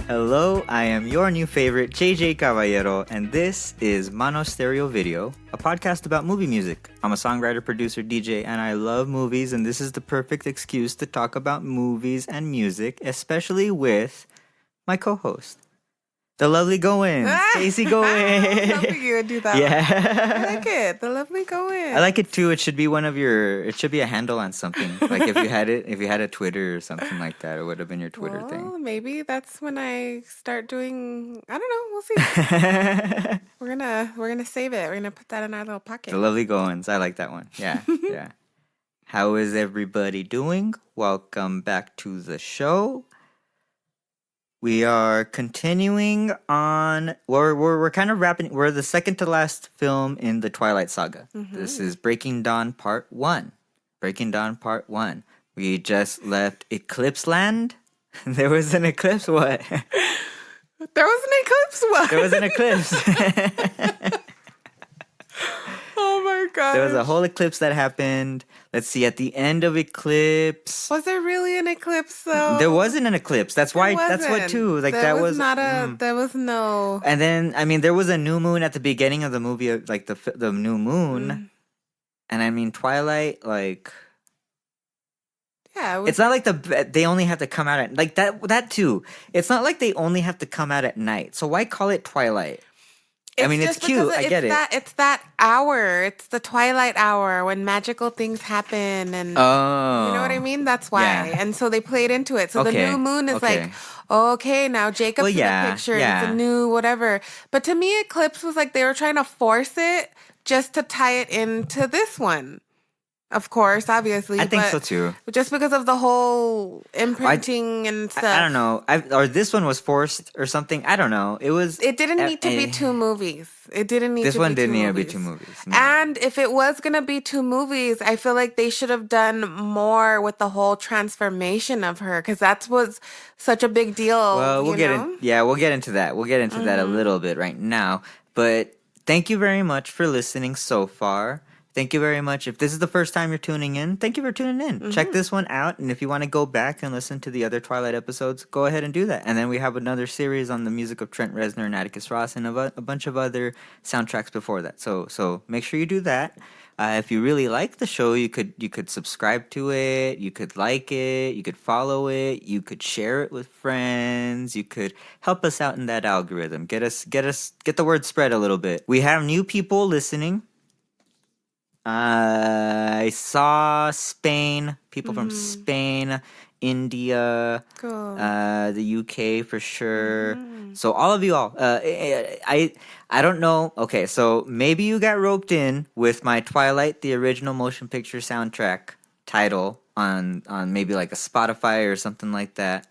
Hello, I am your new favorite, JJ Caballero, and this is Mano Stereo Video, a podcast about movie music. I'm a songwriter, producer, DJ, and I love movies, and this is the perfect excuse to talk about movies and music, especially with my co-host, the lovely Goins, Casey Goins. I was hoping you would do that. Yeah. I like it. The lovely Goins. I like it too. It should be it should be a handle on something. Like if you had a Twitter or something like that, it would have been your Twitter thing. Maybe that's when I start doing, I don't know, we'll see. We're gonna save it. We're gonna put that in our little pocket. The lovely Goins. I like that one. Yeah. Yeah. How is everybody doing? Welcome back to the show. We are continuing on. We're kind of wrapping. We're the second to last film in the Twilight Saga. Mm-hmm. This is Breaking Dawn Part 1. Breaking Dawn Part 1. We just left Eclipse Land. There was an eclipse. What? There was an eclipse. What? There was an eclipse. Oh my god! There was a whole eclipse that happened. Let's see. At the end of Eclipse, was there really an eclipse though? There wasn't an eclipse. That's why. That's what too. Like there that was not a. There was no. And then I mean, there was a new moon at the beginning of the movie, like the new moon. And I mean, Twilight, like. Yeah, it's not like they only have to come out at like that too. It's not like they only have to come out at night. So why call it Twilight? I mean, it's cute. I get it. It's that hour. It's the twilight hour when magical things happen, and you know what I mean. That's why. Yeah. And so they played into it. So the new moon is like, okay, now Jacob's in the picture. Yeah. It's a new whatever. But to me, Eclipse was like they were trying to force it just to tie it into this one. Of course, obviously. I think so too. Just because of the whole imprinting and stuff. I don't know. Or this one was forced or something. I don't know. It didn't need to be two movies. It didn't need this to one be didn't two need movies. to be two movies. No. And if it was going to be two movies, I feel like they should have done more with the whole transformation of her, because that was such a big deal. Well, we'll get into that. We'll get into that a little bit right now. But thank you very much for listening so far. Thank you very much. If this is the first time you're tuning in, thank you for tuning in. Mm-hmm. Check this one out. And if you want to go back and listen to the other Twilight episodes, go ahead and do that. And then we have another series on the music of Trent Reznor and Atticus Ross and a bunch of other soundtracks before that. So make sure you do that. If you really like the show, you could subscribe to it. You could like it. You could follow it. You could share it with friends. You could help us out in that algorithm. Get the word spread a little bit. We have new people listening. I saw Spain, people from Spain, India, cool. The UK for sure. So all of you all, I don't know. Okay, so maybe you got roped in with my Twilight, the original motion picture soundtrack title on maybe like a Spotify or something like that.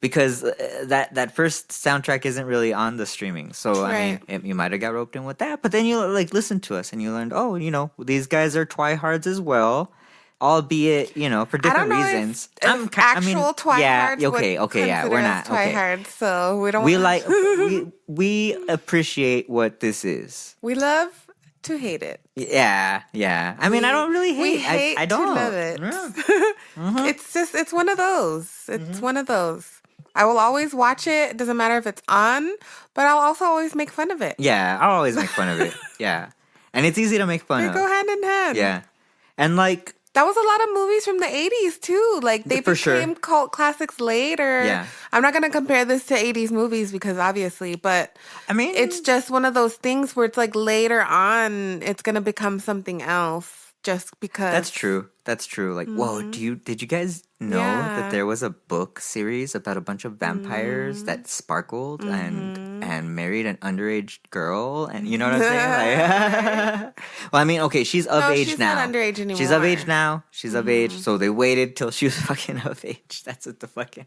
Because that first soundtrack isn't really on the streaming. So, right. I mean, you might have got roped in with that. But then you, like, listened to us and you learned, these guys are twihards as well. Albeit, for different reasons. If actual twihards we're not. Twihards, so we don't we appreciate what this is. We love to hate it. Yeah. I mean, I don't really hate. We hate I don't to love it. Yeah. It's one of those. It's one of those. I will always watch it. It doesn't matter if it's on, but I'll also always make fun of it. Yeah, I'll always make fun of it. Yeah. And it's easy to make fun of. They go hand in hand. Yeah. And like... That was a lot of movies from the 80s too. Like they became cult classics later. Yeah. I'm not going to compare this to 80s movies because obviously, but I mean, it's just one of those things where it's like later on, it's going to become something else just because. That's true. Like, whoa, did you guys know that there was a book series about a bunch of vampires that sparkled and married an underage girl? And you know what I'm saying? Like, well, I mean, okay, she's of age she's now. Not underage anymore. She's of age now. She's of age. So they waited till she was fucking of age. That's what the fucking.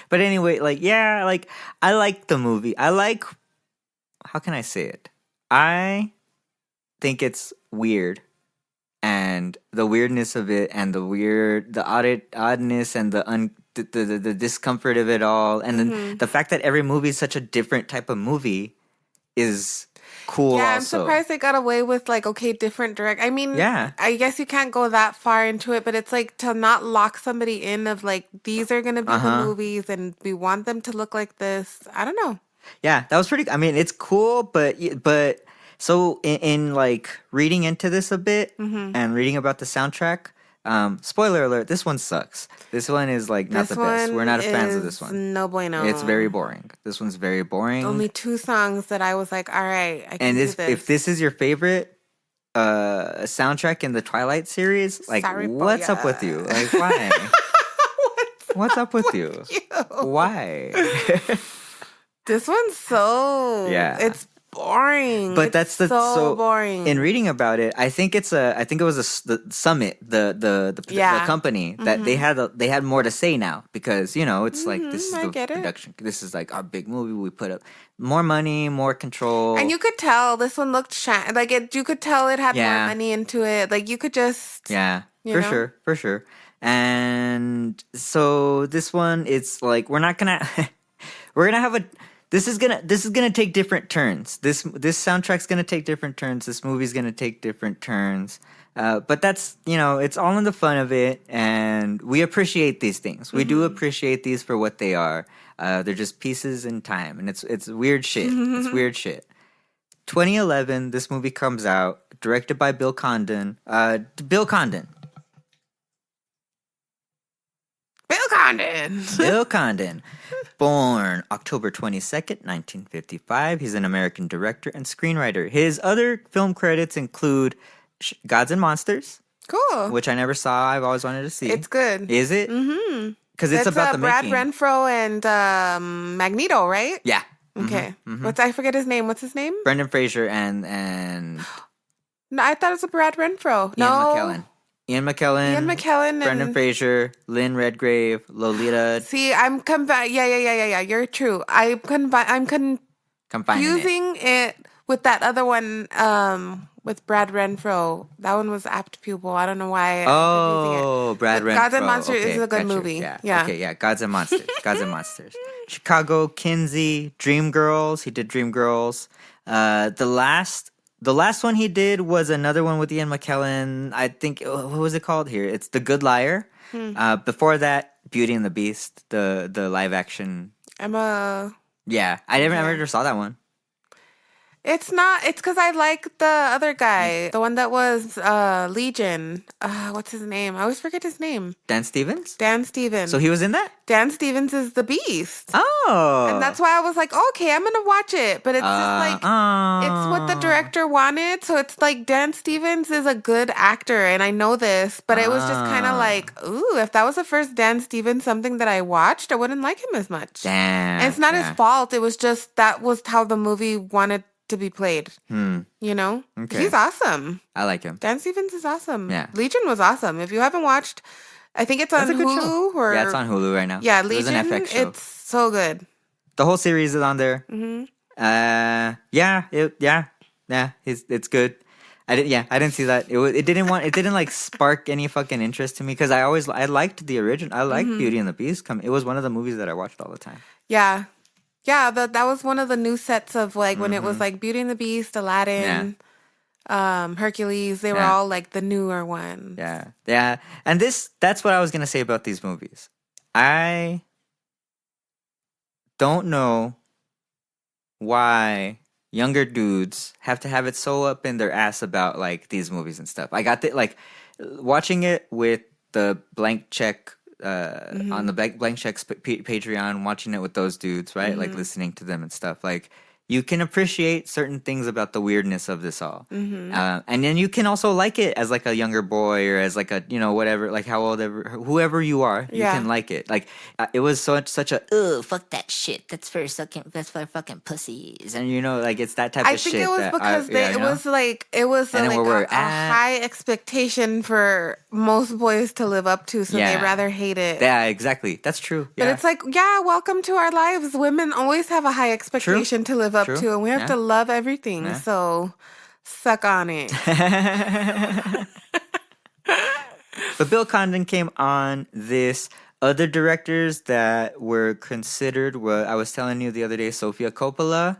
But anyway, I like the movie. How can I say it? I think it's weird. And the weirdness of it, and the oddness, and the discomfort of it all, and then the fact that every movie is such a different type of movie is cool. Yeah, also. I'm surprised they got away with like, okay, different direct. I mean, yeah, I guess you can't go that far into it, but it's like to not lock somebody in of like, these are going to be the movies and we want them to look like this. I don't know. Yeah, that was pretty. I mean, it's cool, but so in like reading into this a bit and reading about the soundtrack. Spoiler alert: this one sucks. This one is like not the best. We're not fans of this one. No bueno. It's very boring. This one's very boring. Only 2 songs that I was like, all right, I can do this. If this is your favorite soundtrack in the Twilight series, like what's up with you? Like why? What's up with you? Why? This one's it's boring. But that's so boring. In reading about it, I think it was the Summit, the company that they had more to say now because it's like this is the production. This is like our big movie. We put up more money, more control, and you could tell this one looked you could tell it had more money into it. Like you could just for sure. And so this one, it's like we're gonna have a. This is gonna take different turns. This soundtrack's gonna take different turns. This movie's gonna take different turns. But that's it's all in the fun of it, and we appreciate these things. We do appreciate these for what they are. They're just pieces in time, and it's weird shit. It's weird shit. 2011, this movie comes out, directed by Bill Condon. Bill Condon. Bill Condon. Born October 22nd, 1955. He's an American director and screenwriter. His other film credits include Gods and Monsters. Cool. Which I never saw. I've always wanted to see. It's good. Is it? Mm-hmm. Because it's about the Brad making. Renfro and Magneto, right? Yeah. Okay. I forget his name. What's his name? Brendan Fraser and No, I thought it was a Brad Renfro. Ian McKellen, Brendan Fraser, Lynn Redgrave, Lolita. See, I'm Yeah. You're true. I'm confusing it with that other one. With Brad Renfro. That one was Apt Pupil. I don't know why. Brad Renfro. Gods and Monsters is a good movie. Yeah. Okay, yeah. Gods and Monsters. Gods and Monsters. Chicago, Kinsey, Dreamgirls. He did Dreamgirls. The last one he did was another one with Ian McKellen. I think, what was it called here? It's The Good Liar. Before that, Beauty and the Beast, the live action. Yeah, I never saw that one. It's not. It's because I like the other guy, the one that was Legion. What's his name? I always forget his name. Dan Stevens. So he was in that? Dan Stevens is the Beast. Oh. And that's why I was like, okay, I'm gonna watch it. But it's just like it's what the director wanted. So it's like Dan Stevens is a good actor, and I know this, but it was just kind of like, ooh, if that was the first Dan Stevens something that I watched, I wouldn't like him as much. Damn. And it's not his fault. It was just that was how the movie wanted to be played. Okay. He's awesome. I like him. Dan Stevens is awesome. Yeah. Legion was awesome. If you haven't watched, I think it's on Hulu. Yeah, it's on Hulu right now. Yeah, Legion. It was an FX show. It's so good. The whole series is on there. It's good. I didn't see that. It didn't like spark any fucking interest to me because I liked the original. I liked Beauty and the Beast. It was one of the movies that I watched all the time. Yeah. Yeah, that was one of the new sets of like when it was like Beauty and the Beast, Aladdin, Hercules. They were all like the newer ones. Yeah, yeah. And that's what I was gonna say about these movies. I don't know why younger dudes have to have it so up in their ass about like these movies and stuff. I got watching it with the blank check. On the Blank Checks Patreon, watching it with those dudes, right? Like listening to them and stuff. Like you can appreciate certain things about the weirdness of this all, and then you can also like it as like a younger boy or as like a whatever, like how old whoever you are, you can like it. Like it was such a fuck that shit. That's for fucking pussies, and like it's that type of shit. I think it was because it was a high expectation for most boys to live up to, so they rather hate it. Yeah, exactly. That's true. But it's like, welcome to our lives. Women always have a high expectation to live up to, and we have to love everything. So suck on it. But Bill Condon came on this Other directors that were considered were, I was telling you the other day, Sofia Coppola.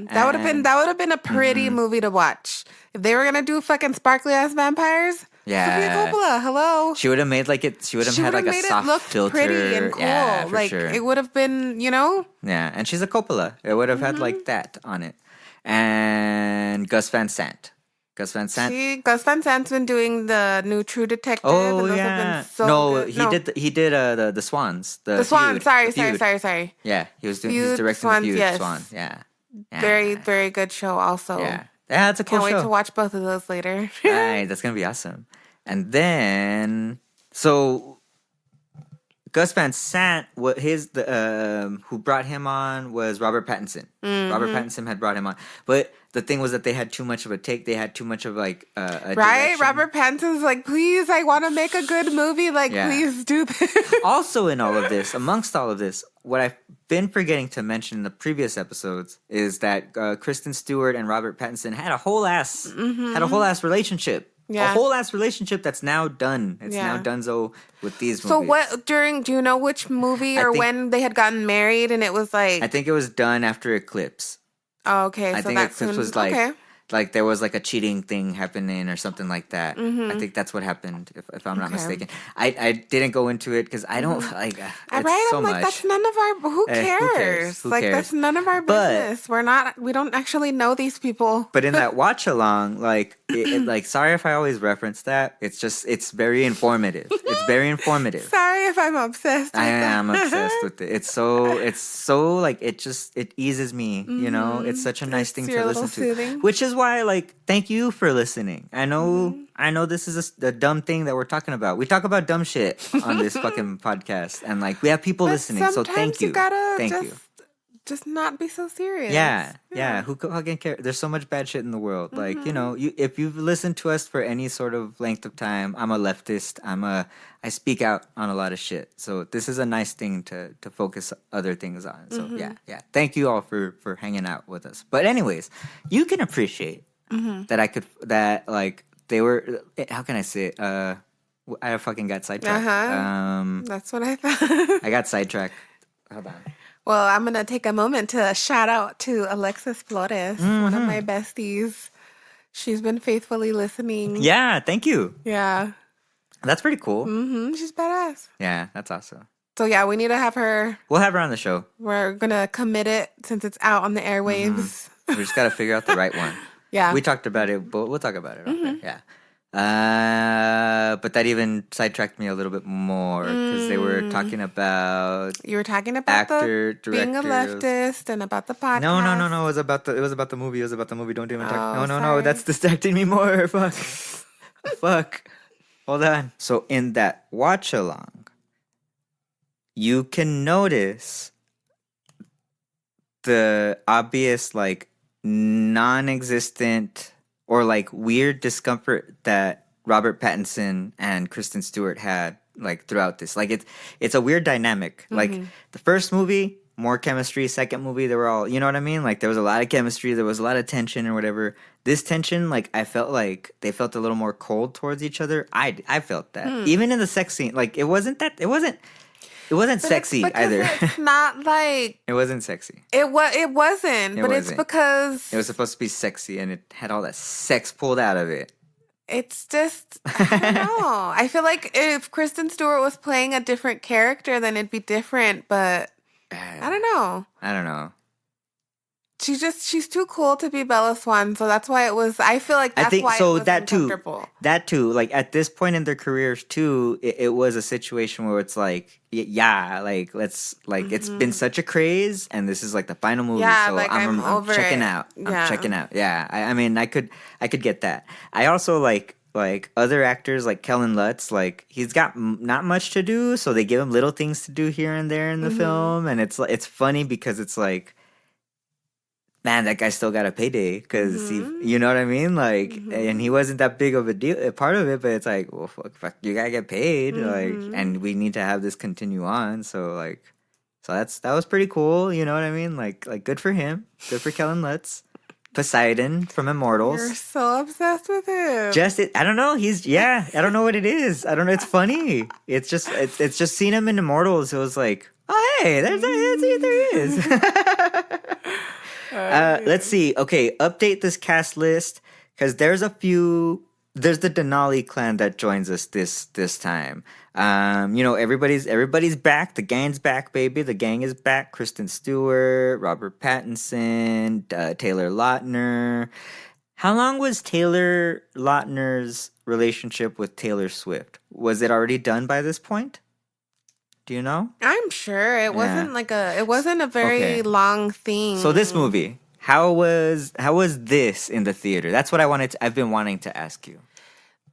That would have been a pretty movie to watch. If they were gonna do fucking sparkly ass vampires, Sofia Coppola, hello. She would have made like it. She would have had like a soft filter, pretty and cool. Yeah, for like sure. It would have been, you know. Yeah, and she's a Coppola. It would have had like that on it. And Gus Van Sant. Gus Van Sant's been doing the new True Detective. Oh, and those yeah. Have been so good. He did the Swans. The Swans. Feud. Sorry. Yeah, he's directing Swans, the Feud. yes. Swan. Yeah. Very, very good show also. Yeah, it's a cool show. Can't wait to watch both of those later. Right, that's going to be awesome. And then, so Gus Van Sant, who brought him on was Robert Pattinson. Mm-hmm. Robert Pattinson had brought him on. But the thing was that they had too much of a take. They had too much of like a direction. Robert Pattinson's like, please, I want to make a good movie. Like, please do this. Also in all of this, amongst all of this, what I've been forgetting to mention in the previous episodes is that Kristen Stewart and Robert Pattinson had a whole ass relationship. Yeah. A whole ass relationship that's now done. It's now donezo with these movies. So do you know which movie or when they had gotten married and it was like... I think it was done after Eclipse. Oh, okay. I think Eclipse was like there was like a cheating thing happening or something like that. Mm-hmm. I think that's what happened, if I'm not mistaken. I didn't go into it because I don't like it's so much. That's none of our. Who cares? Who cares? That's none of our business. We don't actually know these people. But in that watch along, like sorry if I always reference that. It's very informative. It's very informative. Sorry if I'm obsessed. I am obsessed with it. It's so like it eases me. Mm-hmm. You know, it's such a nice thing to listen to, which is why, like, thank you for listening. I know this is a dumb thing that we're talking about. We talk about dumb shit on this fucking podcast, and like we have people listening. So thank you. Thank you. Just not be so serious. Yeah. Who fucking care? There's so much bad shit in the world. Mm-hmm. Like, you know, if you've listened to us for any sort of length of time, I'm a leftist. I speak out on a lot of shit. So this is a nice thing to focus other things on. So yeah. Thank you all for hanging out with us. But anyways, you can appreciate they were, how can I say it? I fucking got sidetracked. That's what I thought. I got sidetracked. Hold on. Well, I'm going to take a moment to shout out to Alexis Flores, one of my besties. She's been faithfully listening. Yeah, thank you. Yeah. That's pretty cool. Mm-hmm. She's badass. Yeah, that's awesome. So yeah, we need to have her. We'll have her on the show. We're going to commit it since it's out on the airwaves. Mm-hmm. We just got to figure out the right one. Yeah. We talked about it, but we'll talk about it. Mm-hmm. Yeah. But that even sidetracked me a little bit more because they were talking about. You were talking about being a leftist and about the podcast. No. It was about the movie. Don't even talk. No. That's distracting me more. Fuck. Hold on. So in that watch along, you can notice the obvious like non-existent or like weird discomfort that Robert Pattinson and Kristen Stewart had like throughout this. Like it's a weird dynamic. Mm-hmm. Like the first movie, more chemistry. Second movie, they were all, you know what I mean? Like there was a lot of chemistry. There was a lot of tension or whatever. This tension, like I felt like they felt a little more cold towards each other. I felt that. Even in the sex scene, like it wasn't sexy either. It's not like it wasn't sexy. It wasn't. It's because it was supposed to be sexy, and it had all that sex pulled out of it. It's just I don't know. I feel like if Kristen Stewart was playing a different character, then it'd be different. But I don't know. She's too cool to be Bella Swan, so that's why it was. I feel like that's why it was uncomfortable. That too. Like at this point in their careers too, it was a situation where it's like, let's like it's been such a craze, and this is like the final movie. Yeah, so like I'm checking out. I'm checking out. Yeah, I mean, I could get that. I also like other actors like Kellen Lutz, like he's got not much to do, so they give him little things to do here and there in the film, and it's funny because it's like, man, that guy still got a payday because you know what I mean? Like, and he wasn't that big of a part of it, but it's like, well, fuck, you gotta get paid, like, and we need to have this continue on. So that was pretty cool. You know what I mean? Like good for him. Good for Kellen Lutz. Poseidon from Immortals. You're so obsessed with him. I don't know. I don't know what it is. I don't know. It's funny. It's just seeing him in Immortals. It was like, oh, hey, there he is. Let's see. Okay, update this cast list because there's the Denali clan that joins us this time. Everybody's back. The gang's back, baby. The gang is back. Kristen Stewart, Robert Pattinson, Taylor Lautner. How long was Taylor Lautner's relationship with Taylor Swift? Was it already done by this point? Do you know? I'm sure it wasn't a very long thing. So this movie, how was this in the theater? That's what I've been wanting to ask you.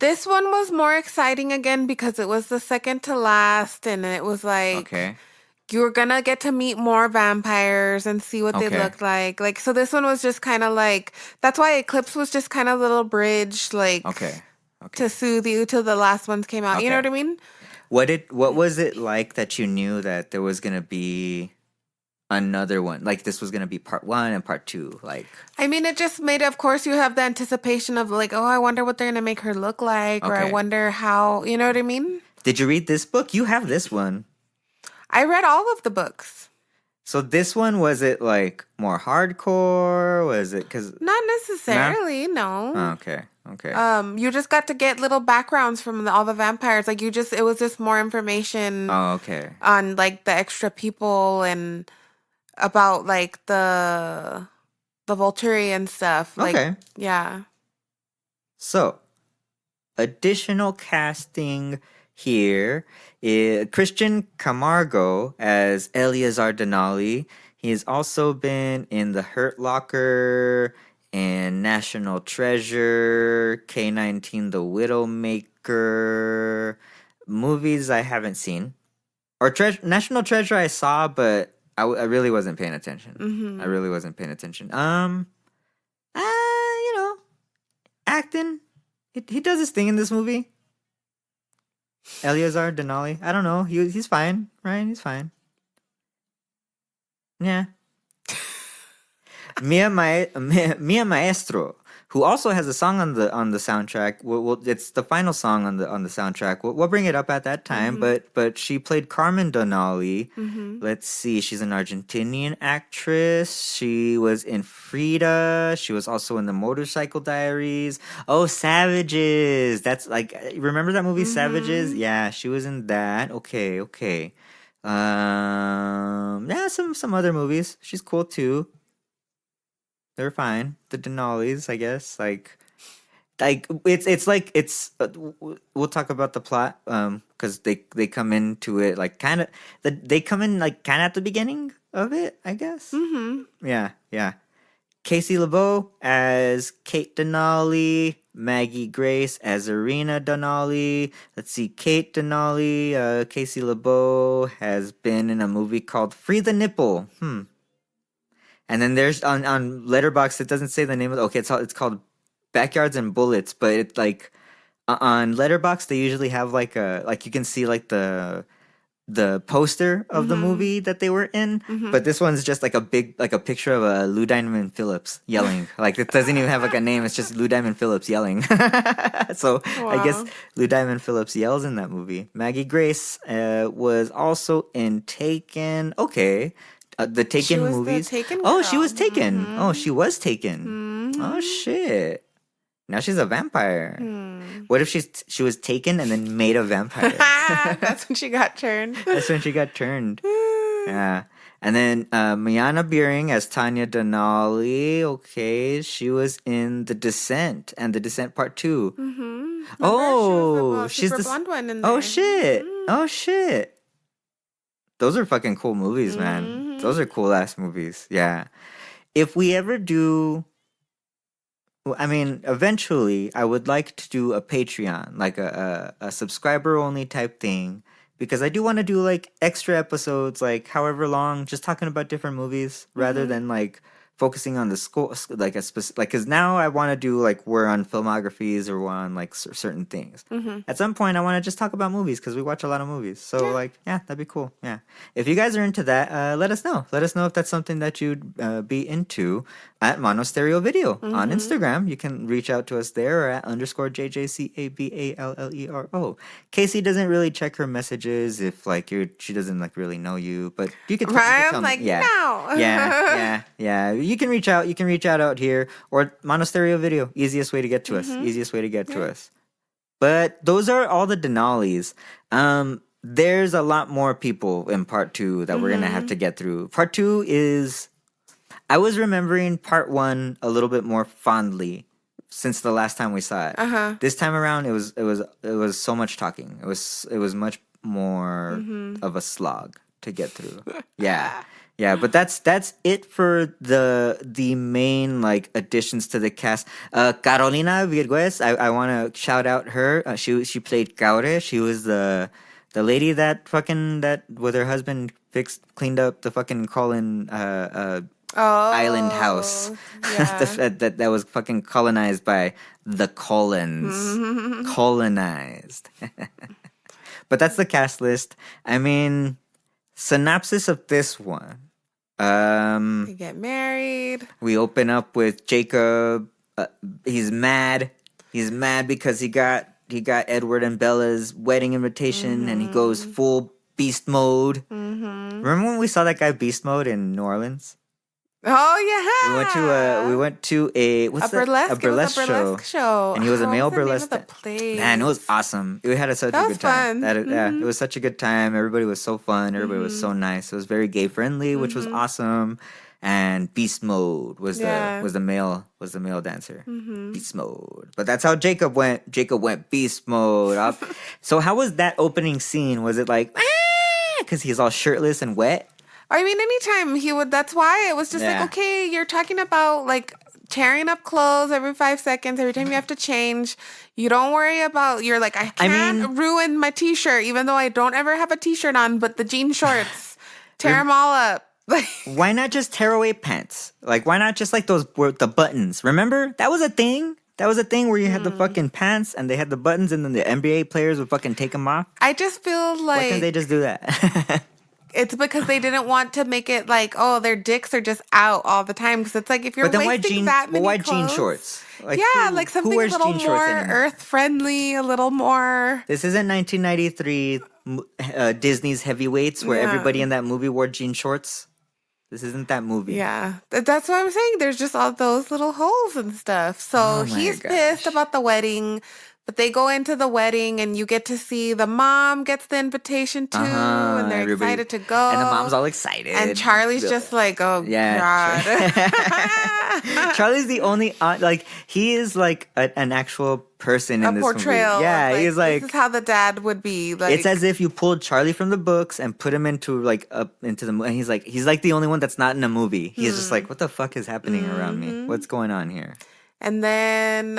This one was more exciting again because it was the second to last, and it was like you were gonna get to meet more vampires and see what they looked like. Like, so this one was just kind of like, that's why Eclipse was just kind of a little bridge, like to soothe you till the last ones came out. You know what I mean? What was it like that you knew that there was gonna be another one? Like this was gonna be part 1 and part 2. Like, I mean, it just made. Of course, you have the anticipation of like, oh, I wonder what they're gonna make her look like, or I wonder how. You know what I mean? Did you read this book? You have this one. I read all of the books. So this one, was it like more hardcore? Was it because not necessarily? No. Oh, okay. You just got to get little backgrounds from all the vampires. Like it was just more information. Oh, on like the extra people and about like the Volturi and stuff. Like, yeah. So, additional casting here is Christian Camargo as Eleazar Denali. He has also been in The Hurt Locker and National Treasure, K-19 The Widowmaker, movies I haven't seen. Or National Treasure I saw, but I really wasn't paying attention. Mm-hmm. I really wasn't paying attention. Acting. He does his thing in this movie. Eleazar Denali. I don't know. He's fine, right? He's fine. Yeah. Mia Maestro, who also has a song on the soundtrack. It's the final song on the soundtrack. We'll bring it up at that time. Mm-hmm. But she played Carmen Denali. Mm-hmm. Let's see. She's an Argentinian actress. She was in Frida. She was also in the Motorcycle Diaries. Oh, Savages. That's like, remember that movie, Savages? Yeah, she was in that. Okay. Yeah, some other movies. She's cool too. They're fine. The Denalis, I guess. Like it's we'll talk about the plot because they come into it like kind of they come in like kind of at the beginning of it, I guess. Mm-hmm. Yeah. Casey LeBeau as Kate Denali, Maggie Grace as Irina Denali. Let's see, Kate Denali, Casey LeBeau has been in a movie called Free the Nipple. And then there's on Letterboxd, it doesn't say the name of it's called Backyards and Bullets, but it's like on Letterboxd they usually have like you can see like the poster of the movie that they were in, but this one's just like a picture of Lou Diamond Phillips yelling. Like it doesn't even have like a name, it's just Lou Diamond Phillips yelling. So wow. I guess Lou Diamond Phillips yells in that movie. Maggie Grace was also in Taken. Okay. The Taken movies. She was Taken. Oh, she was Taken. Oh shit! Now she's a vampire. What if she was taken and then made a vampire? That's when she got turned. Yeah. And then Miana Beering as Tanya Denali. Okay, she was in The Descent and The Descent Part 2. Oh, she's the blonde one in there. Oh shit! Those are fucking cool movies, man. Those are cool ass movies. Yeah. If we ever do, I mean, eventually I would like to do a Patreon, like a subscriber only type thing, because I do want to do like extra episodes, like however long, just talking about different movies rather than like focusing on the school, like a specific, like, because now I want to do like we're on filmographies or we're on like certain things. At some point, I want to just talk about movies because we watch a lot of movies. So yeah, that'd be cool. Yeah, if you guys are into that, let us know. Let us know if that's something that you'd be into. at Monostereo Video on Instagram. You can reach out to us there or at _JJCABALLERO. Casey doesn't really check her messages if like she doesn't like really know you, but you could I'm like, yeah. No. yeah. You can reach out. You can reach out here or Monostereo Video. Easiest way to get to us. Easiest way to get to us. But those are all the Denali's. There's a lot more people in part 2 that we're gonna have to get through. Part 2 is, I was remembering part 1 a little bit more fondly since the last time we saw it. This time around, it was so much talking. It was much more of a slog to get through. Yeah. But that's it for the main like additions to the cast. Carolina Virgües, I want to shout out her. She played Gaure. She was the lady that with her husband cleaned up the fucking Colin island house that was fucking colonized by the Collins. Colonized. But that's the cast list. I mean, synopsis of this one. They get married. We open up with Jacob. He's mad. He's mad because he got Edward and Bella's wedding invitation, and he goes full beast mode. Remember when we saw that guy beast mode in New Orleans? Oh yeah. We went to a burlesque show, and he was a male burlesque. Man, it was awesome. We had such a good time. It was such a good time. Everybody was so fun. Everybody was so nice. It was very gay friendly, which was awesome. And beast mode was the male dancer. Beast mode. But that's how Jacob went. Jacob went beast mode. So how was that opening scene? Was it like because he's all shirtless and wet? I mean, anytime he would, that's why it was just like, okay, you're talking about like tearing up clothes every 5 seconds, every time you have to change. You don't worry about, you're like, I can't ruin my t-shirt, even though I don't ever have a t-shirt on, but the jean shorts, tear them all up. Why not just tear away pants? Like, why not just like those, the buttons? Remember? That was a thing. That was a thing where you had the fucking pants and they had the buttons and then the NBA players would fucking take them off. I just feel like... Why can't they just do that? It's because they didn't want to make it like, oh, their dicks are just out all the time. Because it's like, if you're wasting that many why clothes, jean shorts? Like, like something a little more earth-friendly, a little more... This isn't 1993 Disney's Heavyweights where everybody in that movie wore jean shorts. This isn't that movie. Yeah. That's what I'm saying. There's just all those little holes and stuff. So he's pissed about the wedding. But they go into the wedding and you get to see the mom gets the invitation too, and they're excited to go. And the mom's all excited. And Charlie's just like, oh, God. Charlie's the only, he is like an actual person in this portrayal movie. Yeah, he's like... This is how the dad would be. Like, it's as if you pulled Charlie from the books and put him into into the movie. And he's like the only one that's not in a movie. He's just like, what the fuck is happening around me? What's going on here? And then...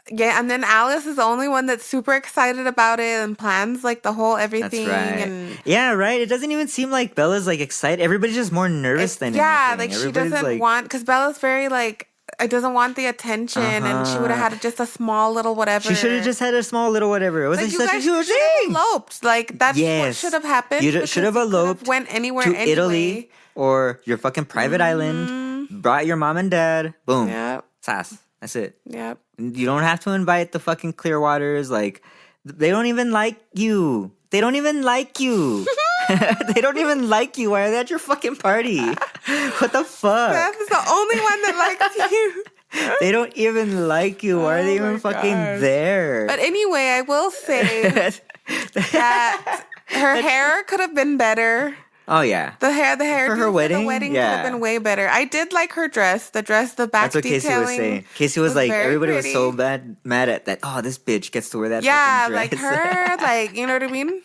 and then Alice is the only one that's super excited about it and plans like the whole everything. That's right. And it doesn't even seem like Bella's like excited. Everybody's just more nervous than anything. Like she doesn't want, because Bella's very like, I doesn't want the attention, and she would have had just a small little whatever. She should have just had a small little whatever. It wasn't such a huge thing. Eloped. Like that's what should have happened. You should have eloped. Went anywhere to Italy or your fucking private island. Brought your mom and dad. Boom. Yep. Sass. That's it. Yep. You don't have to invite the fucking Clearwaters. Like, they don't even like you. They don't even like you. They don't even like you. Why are they at your fucking party? What the fuck? That's the only one that likes you. They don't even like you. Why are they even fucking there? But anyway, I will say that her hair could have been better. Oh, yeah. The hair for her wedding? The wedding could have been way better. I did like her dress. The back That's what Casey was saying. Casey was like, everybody was so mad at that. Oh, this bitch gets to wear that fucking dress. Like her, like, you know what I mean?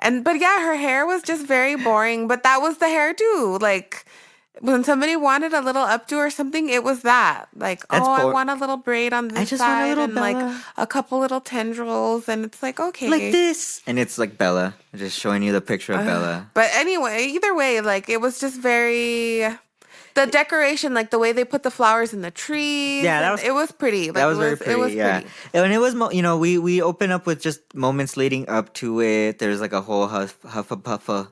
But her hair was just very boring. But that was the hairdo. Like, when somebody wanted a little updo or something, it was that. Like, I want a little braid on this side and Bella. Like a couple little tendrils, and it's like, okay, like this, and it's like Bella, just showing you the picture of Bella. But anyway, either way, like it was just very the decoration, like the way they put the flowers in the trees. Yeah, it was pretty. Like, that was very pretty. It was pretty. And it was, we open up with just moments leading up to it. There's like a whole huffa puffa.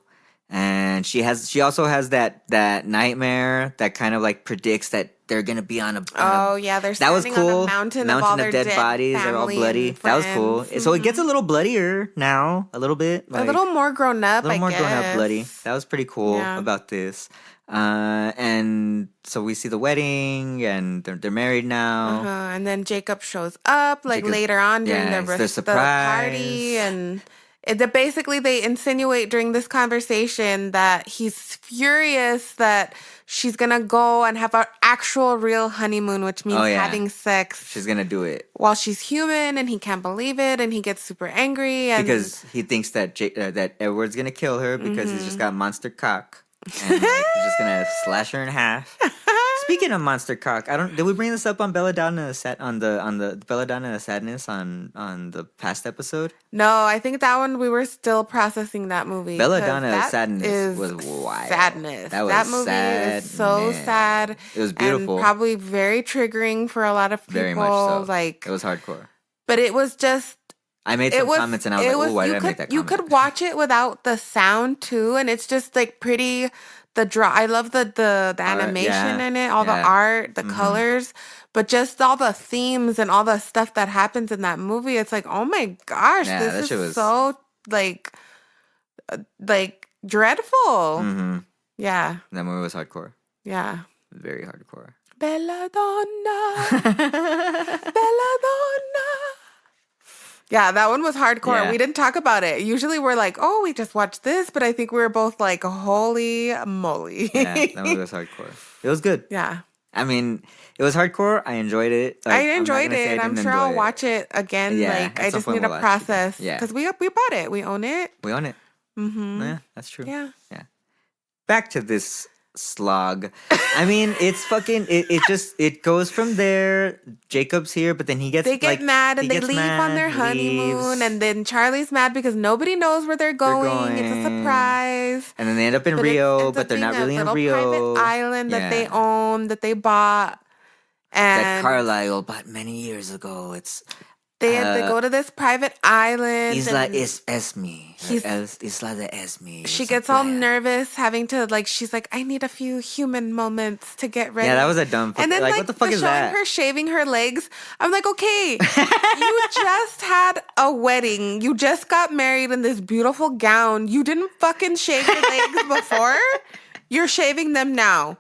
And she also has that nightmare that kind of like predicts that they're gonna be on a they're standing on a mountain of all their dead bodies. They're all bloody. That was cool. Mm-hmm. So it gets a little bloodier now, a little bit, like, a little more grown up. Grown up bloody. That was pretty cool about this. And so we see the wedding, and they're married now. And then Jacob shows up later on during the party, and basically they insinuate during this conversation that he's furious that she's gonna go and have an actual real honeymoon, which means having sex. She's gonna do it while she's human, and he can't believe it, and he gets super angry because he thinks that that Edward's gonna kill her because he's just got monster cock. And he's just gonna slash her in half. Speaking of monster cock, did we bring this up on Belladonna on the Belladonna Sadness on the past episode? No, I think that one we were still processing that movie. Belladonna Sadness was wild. Sadness. That movie is so sad. It was beautiful. And probably very triggering for a lot of people. Very much so. It was hardcore. But it was just I made some comments and I was like, why did I make that comment? You could watch it without the sound too, and it's just like pretty. I love the animation in it, all the art, the colors, but just all the themes and all the stuff that happens in that movie. It's like, oh my gosh, this is so like dreadful. Mm-hmm. Yeah, that movie was hardcore. Yeah, very hardcore. Belladonna, Belladonna. Yeah, that one was hardcore. Yeah. We didn't talk about it. Usually we're like, oh, we just watched this, but I think we were both like, holy moly. Yeah, that one was hardcore. It was good. Yeah. I mean, it was hardcore. I enjoyed it. I enjoyed it. I'm sure I'll watch it again. Yeah, I just need a process. Yeah. Because we bought it. We own it. We own it. Mm-hmm. Yeah, that's true. Yeah. Yeah. Back to this slog. I mean, it's fucking it goes from there. Jacob's here, but then they get mad and they leave on their honeymoon, and then Charlie's mad because nobody knows where they're going. It's a surprise. And then they end up in Rio, but they're not really in Rio. Private island that they own, that they bought. And that Carlisle bought many years ago. They go to this private island. Isla Esme. Isla de Esme. She gets all nervous having to, she's like, I need a few human moments to get ready. Yeah, that was a dumb... And then, what the fuck is that? Showing her shaving her legs. I'm like, okay, you just had a wedding. You just got married in this beautiful gown. You didn't fucking shave your legs before? You're shaving them now.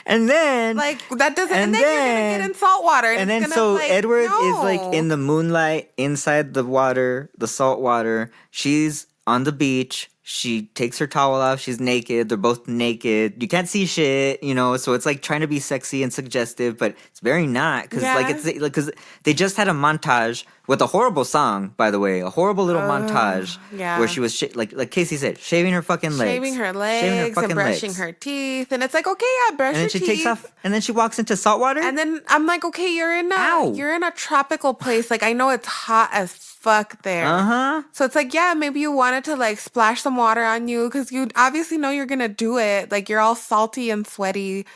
And then that doesn't, and then you're gonna get in salt water, and then Edward is in the moonlight inside the water, the salt water. She's on the beach. She takes her towel off. She's naked. They're both naked. You can't see shit, So it's trying to be sexy and suggestive, but it's very not because they just had a montage with a horrible song, by the way, a horrible little montage where she was like Casey said, shaving her fucking legs, shaving her legs, and brushing her teeth, and it's like, okay, brush your teeth. And then she takes off, and then she walks into salt water, and then I'm like, okay, you're in a tropical place. I know it's hot as fuck there. So it's like, yeah, maybe you wanted to splash some water on you because you obviously know you're gonna do it. You're all salty and sweaty.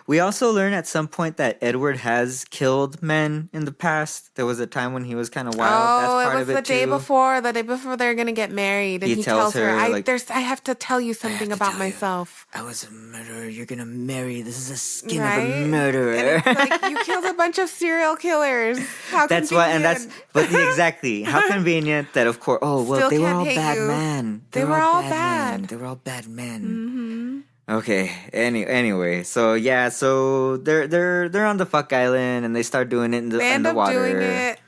We also learn at some point that Edward has killed men in the past. There was a time when he was kind of wild. That's part of it, the day before they're gonna get married, and he tells her, I have to tell you something about myself. I was a murderer. You're gonna marry. This is a skin of a murderer. And it's you killed a bunch of serial killers. How that's convenient. Exactly. How convenient that, of course. Oh well, they were all bad men. They were all bad. They were all bad men. Mm-hmm. Okay. Anyway, so they're on the fuck island and they start doing it in the water. They end up doing it.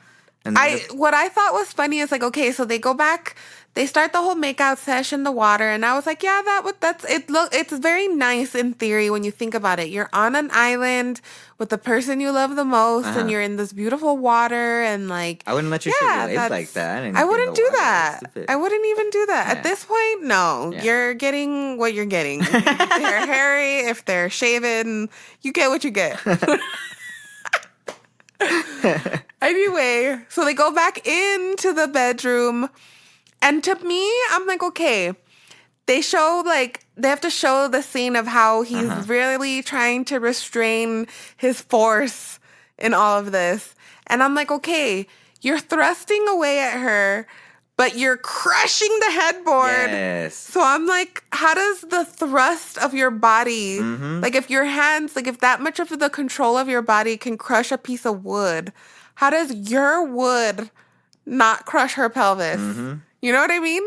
And what I thought was funny is okay, so they go back, they start the whole makeout session in the water, and I was like, yeah, that's it. It's very nice in theory when you think about it. You're on an island with the person you love the most, and you're in this beautiful water, and I wouldn't let you shoot your legs like that. I wouldn't do that. I wouldn't even do that. At this point, no. Yeah. You're getting what you're getting. If they're hairy, if they're shaven, you get what you get. Anyway, so they go back into the bedroom, and to me, I'm like, okay, they show they have to show the scene of how he's really trying to restrain his force in all of this, and I'm like, okay, you're thrusting away at her, but you're crushing the headboard. Yes. So I'm like, how does the thrust of your body, like if your hands, like if that much of the control of your body can crush a piece of wood, how does your wood not crush her pelvis? You know what I mean?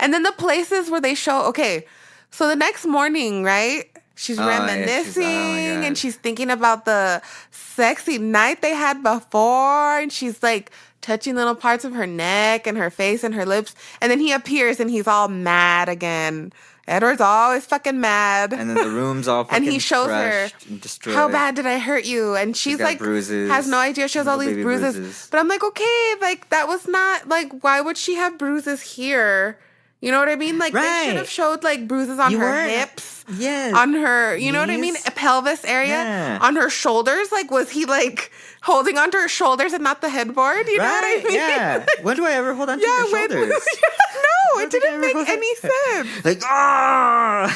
And then the places where they show, okay, so the next morning, right? She's reminiscing and she's thinking about the sexy night they had before. And she's like touching little parts of her neck and her face and her lips. And then he appears and he's all mad again. Edward's always fucking mad. And then the room's all fucking and he shows her, how bad did I hurt you? And she's like, bruises, has no idea. She has all these bruises. But I'm like, okay, like that was not, like, why would she have bruises here? You know what I mean? Like, they should have showed, like, bruises on her hips. Yes. On her, you know what I mean? A pelvis area. Yeah. On her shoulders. Like, was he, like, holding onto her shoulders and not the headboard? You know what I mean? Yeah. When do I ever hold onto your shoulders? No, it didn't make any sense. Like, well,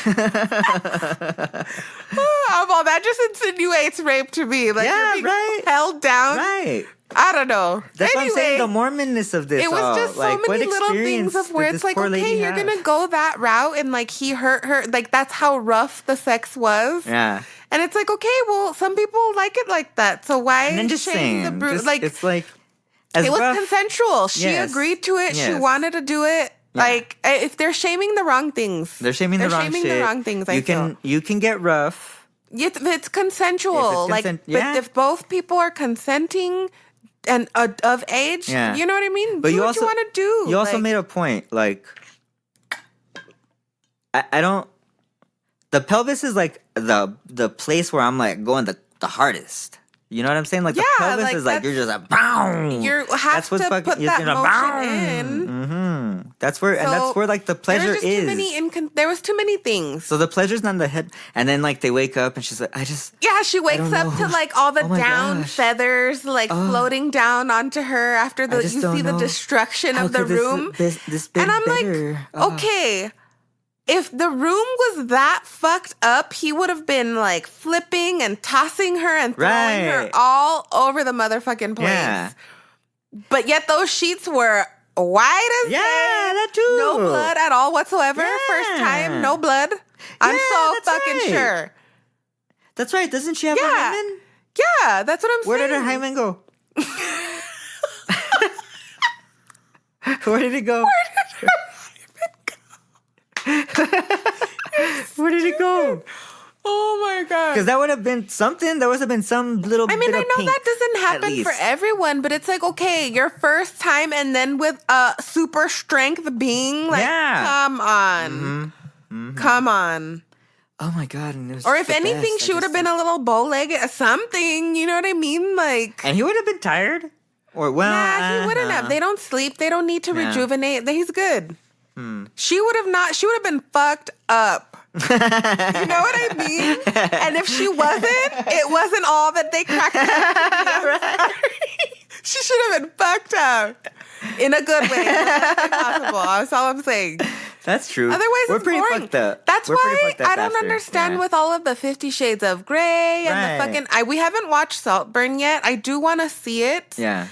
that just insinuates rape to me. Like, you're being held down. Right. I don't know. That's what I'm saying, the Mormonness of this. It was just so many little things of where it's like, okay, you're going to go that route and like he hurt her. Like that's how rough the sex was. Yeah. And it's like, okay, well, some people like it like that. So why shame the bruise? Like, it's like, it was consensual. She agreed to it. Yes. She wanted to do it. Yeah. Like, if they're shaming the wrong things. They're shaming the wrong things, You can get rough. It's consensual. But if both people are consenting and of age, you know what I mean? But do what you want to do. You also made a point, like, I don't, the pelvis is like the place where I'm like going the hardest. You know what I'm saying? Like the pelvis is like, you're just like, boom. You have to put that motion in. Mm-hmm. That's where like the pleasure is. There was too many things. So the pleasure's not in the head. And then like they wake up and she's like, she wakes up to like all the down feathers like floating down onto her after you see the destruction of the room. And I'm like, okay. If the room was that fucked up, he would have been like flipping and tossing her and throwing her all over the motherfucking place. Yeah. But yet those sheets were white as that too. No blood at all whatsoever. Yeah. First time, no blood. I'm so fucking sure. That's right. Doesn't she have a hymen? Yeah, that's what I'm saying. Where did her hymen go? Where did it go? Where did it go? Oh my god! Because that would have been something. There would have been some little. I mean, I know that doesn't happen for everyone, but it's like, okay, your first time, and then with super strength being like, come on, come on. Oh my god! Or if anything, she would have been a little bow-legged, something. You know what I mean? Like, and he would have been tired. Or he wouldn't have. They don't sleep. They don't need to rejuvenate. He's good. She would have been fucked up. You know what I mean? And if she wasn't, it wasn't all that they cracked up. She should have been fucked up in a good way. Possible. That's all I'm saying. That's true. Otherwise, we're pretty boring. Fucked up. That's why I don't understand with all of the 50 Shades of Grey and the fucking. We haven't watched Saltburn yet. I do want to see it. Yeah.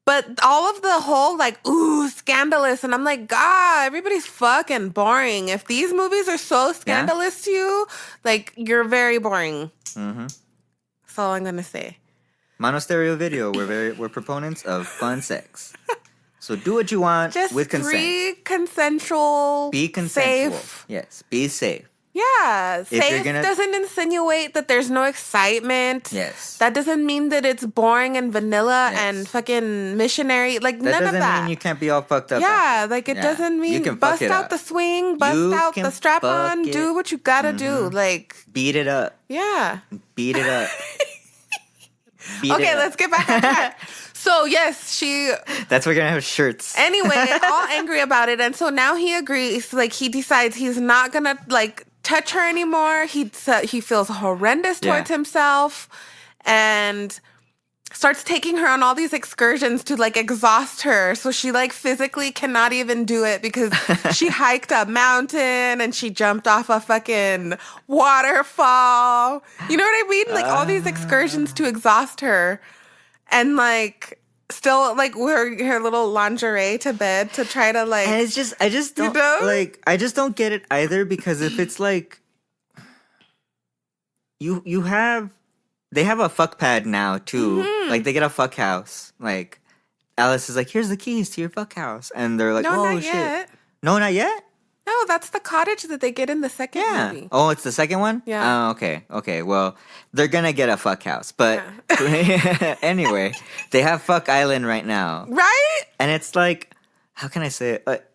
But all of the whole, like, ooh, scandalous. And I'm like, God, everybody's fucking boring. If these movies are so scandalous to you, like, you're very boring. Mm-hmm. That's all I'm going to say. Monostereo Video, we're proponents of fun sex. So do what you want with consent. Be consensual. Safe. Yes, be safe. Yeah, safe doesn't insinuate that there's no excitement. Yes. That doesn't mean that it's boring and vanilla and fucking missionary. Like, none of that. That doesn't mean you can't be all fucked up. Yeah, like, it doesn't mean bust out the swing, bust out the strap-on, do what you gotta do. Like, beat it up. Yeah. Beat it up. Okay, let's get back on track. So, yes, That's why we're going to have shirts. Anyway, all angry about it. And so now he agrees, like, he decides he's not going to, like, touch her anymore. He feels horrendous towards himself and starts taking her on all these excursions to, like, exhaust her. So she, like, physically cannot even do it because she hiked a mountain and she jumped off a fucking waterfall. You know what I mean? Like, all these excursions to exhaust her. And, like, still like wear her little lingerie to bed to try to like. And it's just, I just don't like. I just don't get it either, because if it's like, you have, they have a fuck pad now too. Mm-hmm. Like they get a fuck house. Like Alice is like, here's the keys to your fuck house, and they're like, no, oh not shit, yet. No, not yet. No, that's the cottage that they get in the second movie. Oh, it's the second one? Yeah. Oh, okay. Well, they're gonna get a fuck house. But anyway, they have Fuck Island right now. Right? And it's like, how can I say it?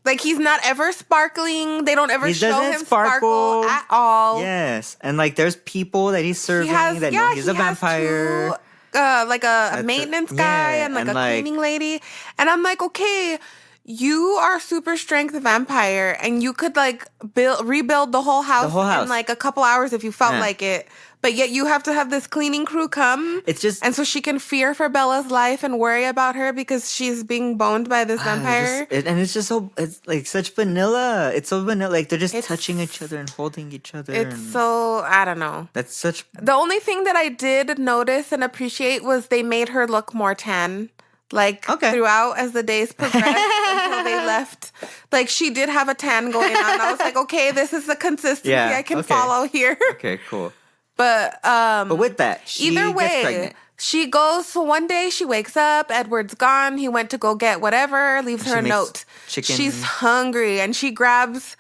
Like he's not ever sparkling. They don't ever show him sparkle at all. Yes. And like there's people that he's serving that know he's a vampire. Like a maintenance guy and like a cleaning lady. And I'm like, okay, you are super strength vampire, and you could like rebuild the whole house in like a couple hours if you felt like it. But yet you have to have this cleaning crew come. It's just, and so she can fear for Bella's life and worry about her because she's being boned by this vampire. And it's just so, it's like such vanilla. It's so vanilla. Like they're just touching each other and holding each other. It's so, I don't know. That's such. The only thing that I did notice and appreciate was they made her look more tan. Like throughout as the days progressed until they left. Like she did have a tan going on. I was like, okay, this is the consistency I can follow here. Okay, cool. But with that, she either way, gets pregnant. She goes, so one day she wakes up, Edward's gone, he went to go get whatever, leaves her a note. Chicken. She's hungry and she grabs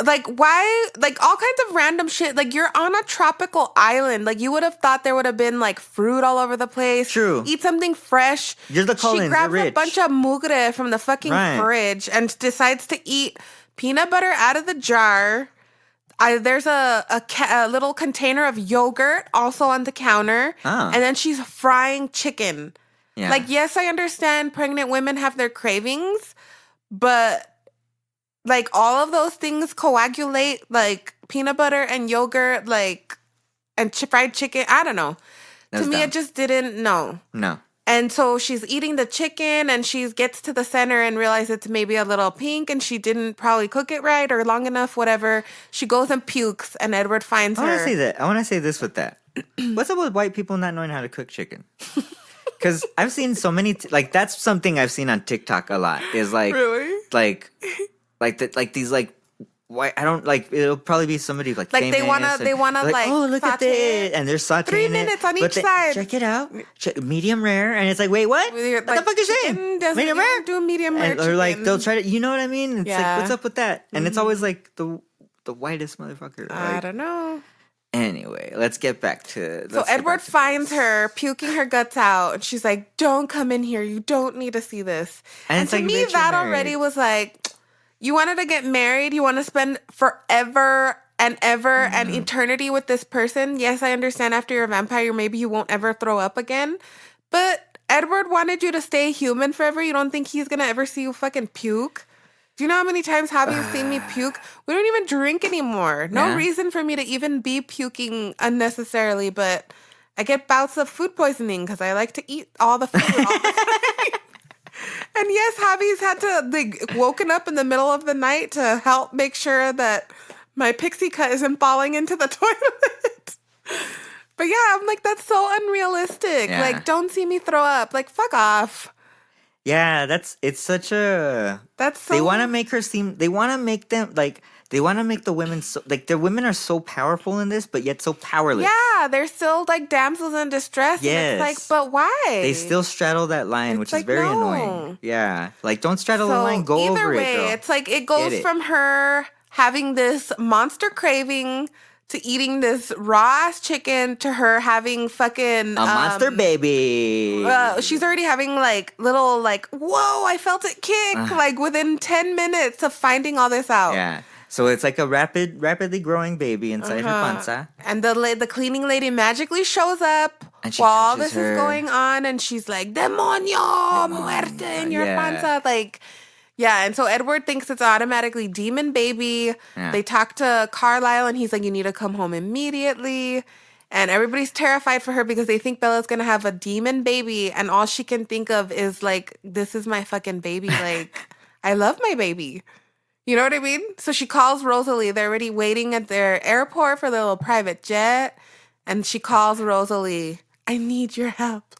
like why like all kinds of random shit. Like you're on a tropical island. Like you would have thought there would have been like fruit all over the place. True. Eat something fresh. You're the Collins. She grabs a bunch of mugre from the fucking fridge and decides to eat peanut butter out of the jar. There's a little container of yogurt also on the counter. And then she's frying chicken. Yeah. Like, yes, I understand pregnant women have their cravings, but like all of those things coagulate, like peanut butter and yogurt, like, and fried chicken. I don't know. To me, it just didn't, no. And so she's eating the chicken and she gets to the center and realizes it's maybe a little pink and she didn't probably cook it right or long enough, whatever. She goes and pukes and Edward finds her. I want to say this with that. What's up with white people not knowing how to cook chicken? Because I've seen so many, like that's something I've seen on TikTok a lot. Is like, really? like these like, why I don't like. It'll probably be somebody like famous, they wanna like oh look at this, and they're sauteing 3 minutes on each side. Check it out, medium rare, and it's like wait what? What the fuck is it? Medium rare? Do medium rare, or like they'll try to, you know what I mean? It's like what's up with that? And it's always like the whitest motherfucker. I don't know. Anyway, let's get back to. So Edward finds her puking her guts out, and she's like, "Don't come in here. You don't need to see this." And to me, that already was like, you wanted to get married. You want to spend forever and ever and eternity with this person. Yes, I understand. After you're a vampire, maybe you won't ever throw up again. But Edward wanted you to stay human forever. You don't think he's gonna ever see you fucking puke? Do you know how many times Javi has seen me puke? We don't even drink anymore. No reason for me to even be puking unnecessarily, but I get bouts of food poisoning because I like to eat all the food all the time. And yes, Javi's had to woken up in the middle of the night to help make sure that my pixie cut isn't falling into the toilet. But yeah, I'm like, that's so unrealistic. Yeah. Like, don't see me throw up. Like, fuck off. Yeah, it's such a... That's so... They want to make her seem... They want to make them, like... They want to make the women so... Like, the women are so powerful in this, but yet so powerless. Yeah, they're still, like, damsels in distress. Yes. And it's like, but why? They still straddle that line, which is very annoying. Yeah. Like, don't straddle the line. Go over it, girl. Either way, it's like, it goes from her having this monster craving... to eating this raw-ass chicken, to her having fucking... A monster baby. She's already having, like, little, like, whoa, I felt it kick, like, within 10 minutes of finding all this out. Yeah. So it's like a rapidly growing baby inside her panza. And the cleaning lady magically shows up while all this is going on, and she's like, Demonio, muerte in your panza. Like... Yeah, and so Edward thinks it's automatically demon baby. Yeah. They talk to Carlisle, and he's like, you need to come home immediately. And everybody's terrified for her because they think Bella's going to have a demon baby, and all she can think of is, like, this is my fucking baby. Like, I love my baby. You know what I mean? So she calls Rosalie. They're already waiting at their airport for their little private jet, and she calls Rosalie, I need your help.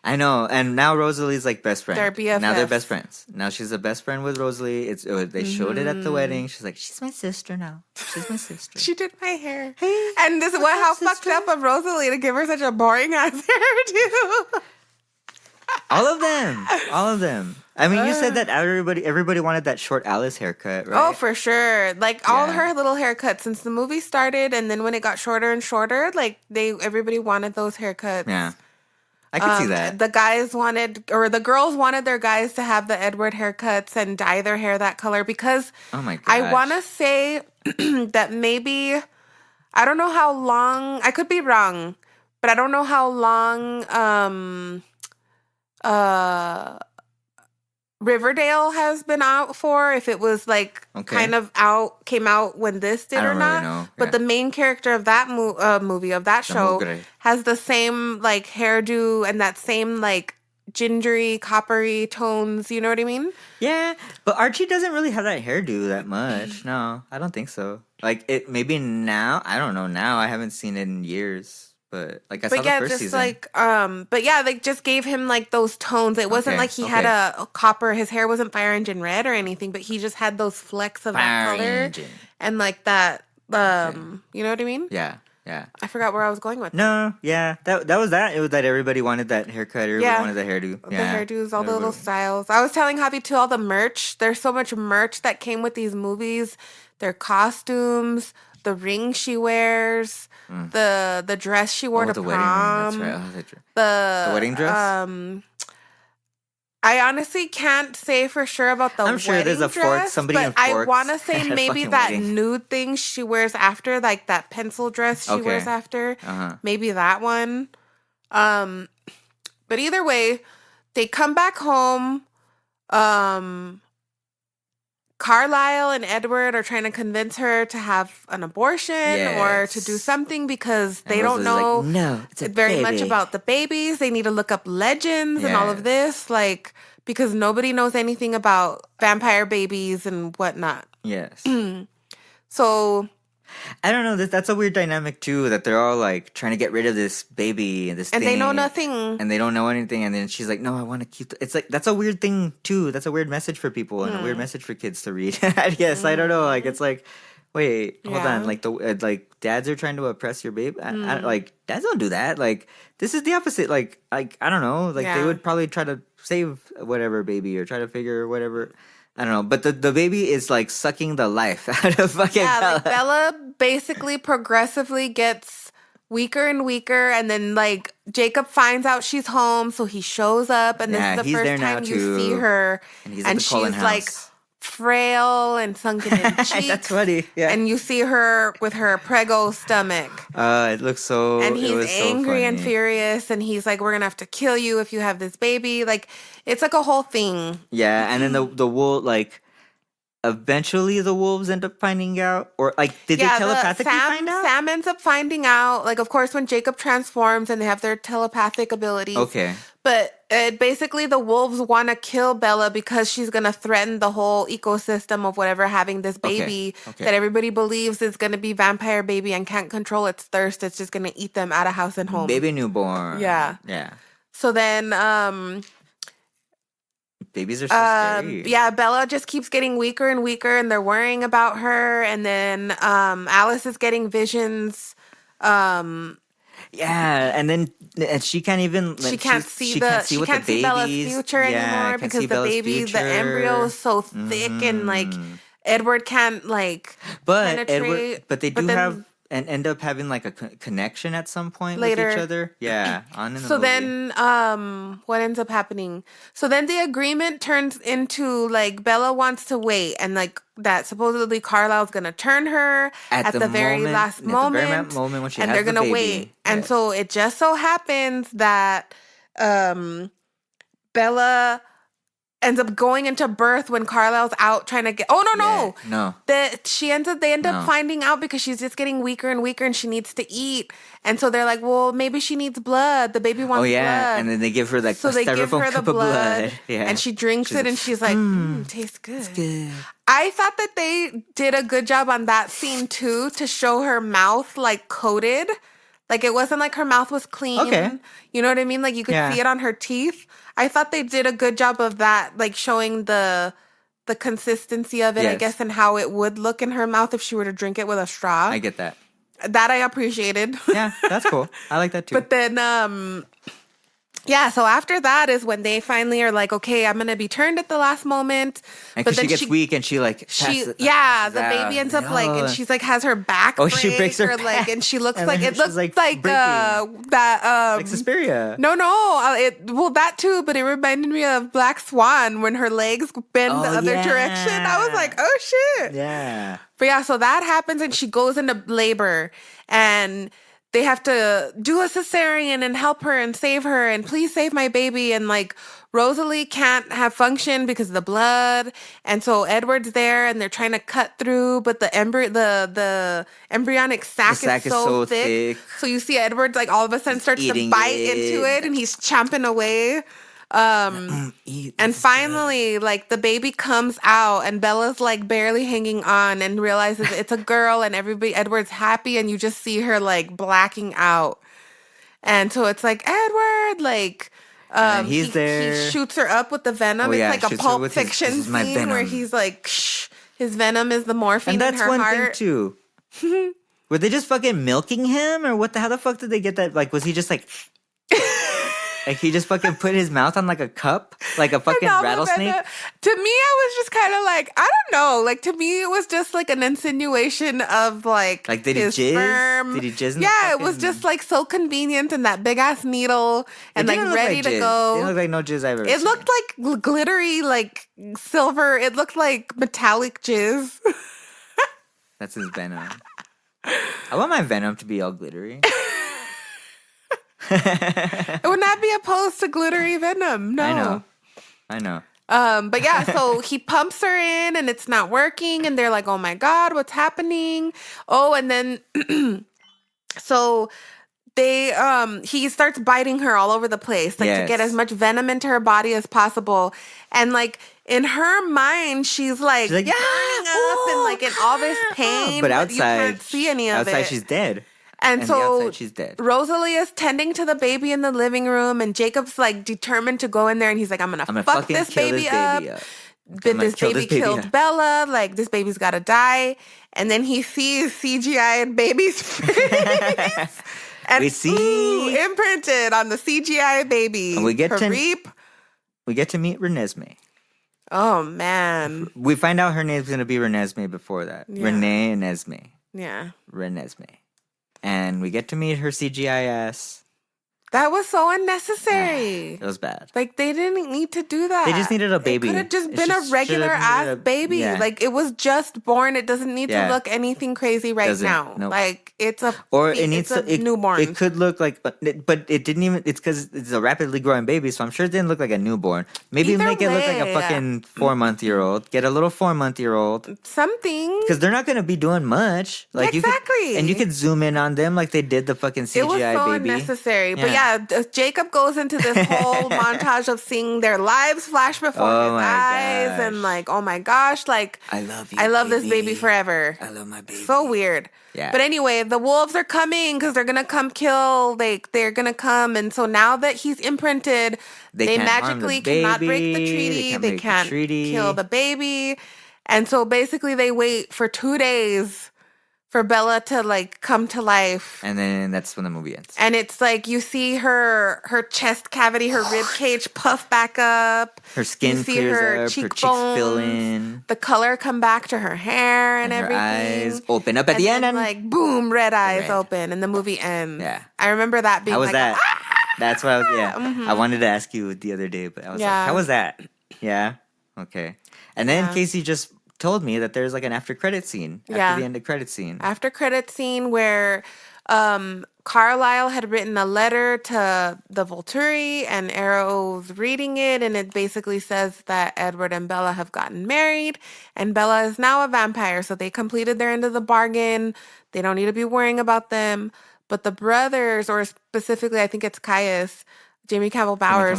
I know, and now Rosalie's like best friend. They're BFFs. Now they're best friends. Now she's a best friend with Rosalie. They showed it at the wedding. She's like, she's my sister now. She's my sister. She did my hair. Hey, and this is how fucked up of Rosalie to give her such a boring ass hairdo. All of them. I mean, you said that everybody wanted that short Alice haircut, right? Oh, for sure. Like all her little haircuts since the movie started, and then when it got shorter and shorter, like everybody wanted those haircuts. Yeah. I could see that. The girls wanted their guys to have the Edward haircuts and dye their hair that color because oh my gosh. I want to say that maybe, I don't know how long, I could be wrong, but I don't know how long Riverdale has been out for, if it was like came out when this did or not. Really know. But the main character of that movie, of that show, has the same like hairdo and that same like gingery, coppery tones. You know what I mean? Yeah, but Archie doesn't really have that hairdo that much. No, I don't think so. Like it maybe now. I don't know now. I haven't seen it in years. But like I saw the first season. They just gave him like those tones. It wasn't like he had a copper. His hair wasn't fire engine red or anything, but he just had those flecks of that color and like that. You know what I mean? Yeah. I forgot where I was going with. No, yeah, that was that. It was that everybody wanted that haircut. Everybody wanted the hairdo. The hairdos, all the little styles. I was telling Javi too, all the merch. There's so much merch that came with these movies. Their costumes, the ring she wears. The dress she wore to prom. Wedding ring. That's right. The wedding dress. I honestly can't say for sure about the. I'm sure there's a dress, somebody in Forks. I want to say maybe that nude thing she wears after, like that pencil dress she wears after. Maybe that one. But either way, they come back home. Carlisle and Edward are trying to convince her to have an abortion or to do something because they don't know much about the babies. They need to look up legends and all of this, like, because nobody knows anything about vampire babies and whatnot. Yes. So I don't know. That's a weird dynamic too. That they're all like trying to get rid of this baby and this thing, they know nothing, and they don't know anything. And then she's like, "No, I want to keep." It's like that's a weird thing too. That's a weird message for people and a weird message for kids to read. I guess I don't know. Like it's like, wait, hold on. Like like dads are trying to oppress your baby. Like dads don't do that. Like this is the opposite. Like I don't know. Like they would probably try to save whatever baby or try to figure whatever. I don't know, but the baby is like sucking the life out of fucking Bella. Like Bella basically progressively gets weaker and weaker, and then like Jacob finds out she's home, so he shows up, and this is the first time you see her, and she's like frail and sunken in cheeks. That's funny. Yeah. And you see her with her prego stomach. It looks so. And he's angry so and furious, and he's like, "We're gonna have to kill you if you have this baby." Like, it's like a whole thing. Yeah, and then the wolf, like, eventually the wolves end up finding out, or like, did they telepathically find out? Sam ends up finding out. Like, of course, when Jacob transforms and they have their telepathic abilities. Okay. But basically, the wolves want to kill Bella because she's going to threaten the whole ecosystem of whatever having this baby that everybody believes is going to be vampire baby and can't control its thirst. It's just going to eat them out of house and home. Baby newborn. Yeah. Yeah. So then... babies are so scary. Yeah, Bella just keeps getting weaker and weaker, and they're worrying about her. And then Alice is getting visions. Yeah, and then she can't even. Like, she can't see Bella's future anymore because the baby, the embryo is so thick and like Edward can't like penetrate. But they do have and end up having like a connection at some point later with each other. Yeah, on in the movie. Then what ends up happening? So then the agreement turns into like Bella wants to wait, and like that supposedly Carlisle's gonna turn her at the very last moment. At the very moment when she and has they're gonna the baby. wait. And so it just so happens that Bella ends up going into birth when Carlisle's out trying to get. No. They end up finding out because she's just getting weaker and weaker, and she needs to eat. And so they're like, well, maybe she needs blood. The baby wants blood. And then they give her like so they give her the blood. Yeah. And she drinks it, and she's like, tastes good. It's good. I thought that they did a good job on that scene too, to show her mouth like coated. Like, it wasn't like her mouth was clean. Okay. You know what I mean? Like, you could see it on her teeth. I thought they did a good job of that, like, showing the consistency of it, I guess, and how it would look in her mouth if she were to drink it with a straw. I get that. That I appreciated. Yeah, that's cool. I like that too. But then, so after that is when they finally are like, okay, I'm going to be turned at the last moment. And because she gets weak and she like the baby ends up like, and she's like has her back break, she breaks her back. Like, and she looks like, it looks like that, like Suspiria. No, that too, but it reminded me of Black Swan when her legs bend the other direction. I was like, oh shit. Yeah. But yeah, so that happens and she goes into labor and they have to do a cesarean and help her and save her and please save my baby. And like Rosalie can't have function because of the blood. And so Edward's there and they're trying to cut through, but the embryonic sac is so thick. So you see Edward like all of a sudden starts to bite into it and he's chomping away. And finally, like the baby comes out and Bella's like barely hanging on and realizes it's a girl and Edward's happy and you just see her like blacking out. And so it's like, Edward, like, he's there. He shoots her up with the venom. It's like a Pulp Fiction scene where he's like, his venom is the morphine in her heart. And that's one thing too. Were they just fucking milking him or how the fuck did they get that? Like, was he just like... Like, he just fucking put his mouth on, like, a cup? Like a fucking rattlesnake? To me, I was just kind of like, I don't know. Like, to me, it was just, like, an insinuation of, like did he jizz? Sperm. Did he jizz in it was just, like, so convenient and that big-ass needle and, like, ready to go. It didn't look like no jizz I've ever seen. It looked like glittery, like, silver. It looked like metallic jizz. That's his venom. I want my venom to be all glittery. It would not be opposed to glittery venom. No. I know. But yeah, so he pumps her in and it's not working and they're like, oh my God, what's happening? Oh, and then so he starts biting her all over the place, like to get as much venom into her body as possible. And like in her mind, she's like burning up and like in all this pain, but outside you can't see any of it. Outside she's dead. And so outside, she's dead. Rosalie is tending to the baby in the living room, and Jacob's like determined to go in there, and he's like, I'm gonna fuck this baby up. But this baby killed Bella. Like, this baby's gotta die. And then he sees CGI baby's face. And we see imprinted on the CGI baby. And we get to meet Renesmee. Oh man. We find out her name's gonna be Renesmee before that. Yeah. Renee and Esme. Yeah. Renesmee. And we get to meet her CGI ass. That was so unnecessary. It was bad. Like, they didn't need to do that. They just needed a baby. It could have just been a regular ass baby. Yeah. Like, it was just born. It doesn't need to look anything crazy now. Nope. Like, it's a newborn. It could look like, but it didn't even. It's because it's a rapidly growing baby, so I'm sure it didn't look like a newborn. Maybe make it look like a fucking 4-month-old. Get a little 4-month-old. Something. Because they're not going to be doing much. Like exactly. You could zoom in on them like they did the fucking CGI baby. It was so unnecessary. But yeah, Jacob goes into this whole montage of seeing their lives flash before his eyes, and like, oh my gosh, like I love you. I love this baby forever. I love my baby. So weird. Yeah. But anyway, the wolves are coming because they're gonna come kill. They're gonna come, and so now that he's imprinted, they magically cannot break the treaty. They can't kill the baby, and so basically they wait for 2 days for Bella to like come to life. And then that's when the movie ends. And it's like you see her chest cavity, her rib cage puff back up. Her skin clears up, her cheeks fill in. The color come back to her hair and everything. Her eyes open up at the end. And like boom, red eyes open and the movie ends. Yeah. I remember that being how was like, that? That's what I wanted to ask you the other day, but I was like, how was that? Yeah. Okay. And then Casey just told me that there's like an after credit scene after the end of credit scene. After credit scene where Carlisle had written a letter to the Volturi and Arrow's reading it, and it basically says that Edward and Bella have gotten married and Bella is now a vampire, so they completed their end of the bargain. They don't need to be worrying about them. But the brothers, or specifically I think it's Caius, Jamie Campbell Bower,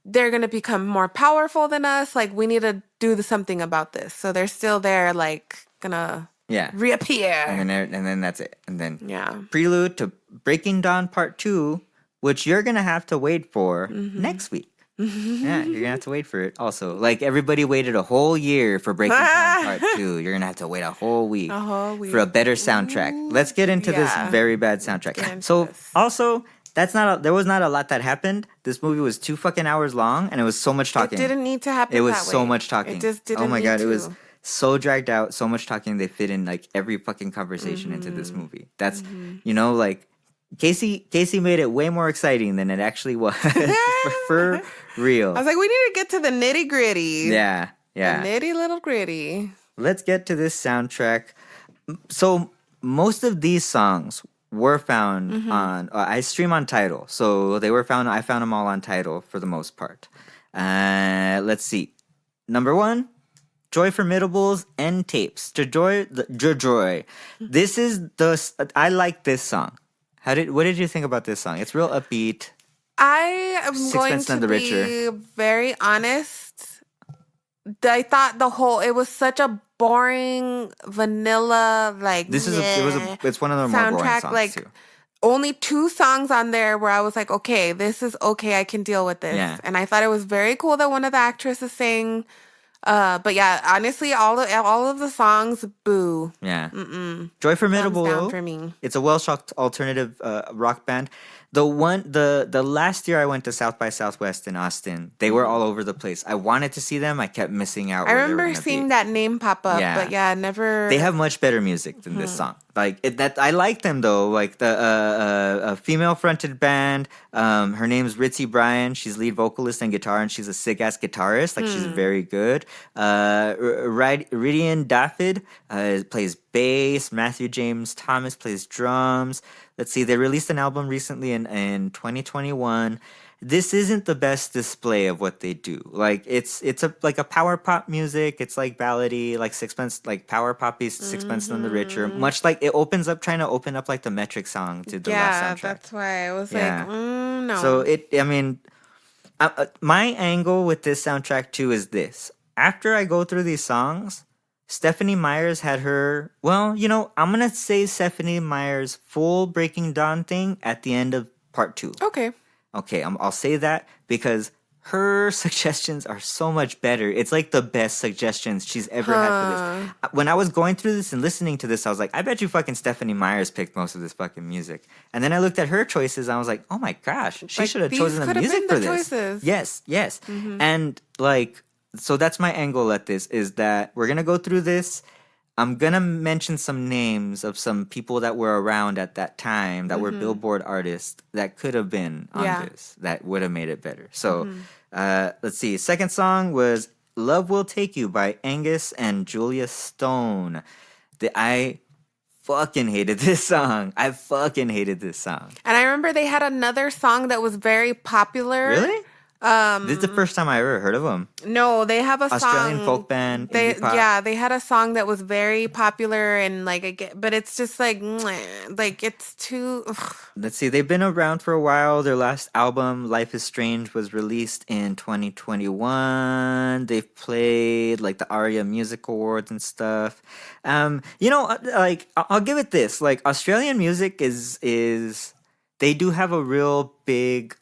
they're going to become more powerful than us. Like, we need to do something about this. So they're still there, like, gonna reappear. And then that's it. And then prelude to Breaking Dawn Part 2, which you're going to have to wait for next week. Yeah, you're gonna have to wait for it. Also, like everybody waited a whole year for Breaking Dawn Part 2. You're gonna have to wait a whole week for a better soundtrack. Let's get into this very bad soundtrack. So, also, there was not a lot that happened. This movie was 2 fucking hours long, and it was so much talking. It didn't need to happen. It was so much talking. It just didn't. Oh my god, it was so dragged out, so much talking. They fit in like every fucking conversation into this movie. That's like. Casey made it way more exciting than it actually was. For real. I was like, we need to get to the nitty gritty. Yeah. The nitty little gritty. Let's get to this soundtrack. So most of these songs were found on, I stream on Tidal. So I found them all on Tidal for the most part. Let's see. Number 1, Joy Formidables End Tapes. Joy. This is I like this song. What did you think about this song? It's real upbeat. I am going to be very honest. I thought it was such a boring vanilla it's one of the more boring songs too. Only 2 songs on there where I was like, okay, this is okay, I can deal with this. Yeah. And I thought it was very cool that one of the actresses sang. But yeah, honestly, all of the songs, boo. Yeah. Joy Formidable. Thumbs down for me. It's a Welsh alternative rock band. The last year I went to South by Southwest in Austin, they were all over the place. I wanted to see them. I kept missing out. I remember seeing that name pop up, but never. They have much better music than this song. I like them though. Like a female fronted band. Her name's Ritzy Bryan. She's lead vocalist and guitar, and she's a sick ass guitarist. Like she's very good. Rydian Dafydd plays bass. Matthew James Thomas plays drums. Let's see, they released an album recently in 2021. This isn't the best display of what they do. Like it's a power pop music. It's like ballady, like Sixpence, like power poppy, Sixpence None the Richer. Much like it trying to open up like the Metric song to the last soundtrack. Yeah, that's why I was like, no. So my angle with this soundtrack too is this. After I go through these songs, Stephenie Meyer's had her, I'm going to say Stephenie Meyer's full Breaking Dawn thing at the end of part 2. Okay, I'll say that because her suggestions are so much better. It's like the best suggestions she's ever had for this. When I was going through this and listening to this, I was like, I bet you fucking Stephenie Meyer's picked most of this fucking music. And then I looked at her choices and I was like, oh my gosh, she should have chosen the music for this. Choices. Yes. And so that's my angle at this, is that we're going to go through this. I'm going to mention some names of some people that were around at that time that were Billboard artists that could have been on this, that would have made it better. So let's see. Second song was Love Will Take You by Angus and Julia Stone. I fucking hated this song. And I remember they had another song that was very popular. Really? This is the first time I ever heard of them. No, they have a Australian folk band. They had a song that was very popular and but it's just it's too. Ugh. Let's see, they've been around for a while. Their last album, Life is Strange, was released in 2021. They've played the ARIA Music Awards and stuff. I'll give it this. Australian music is they do have a real big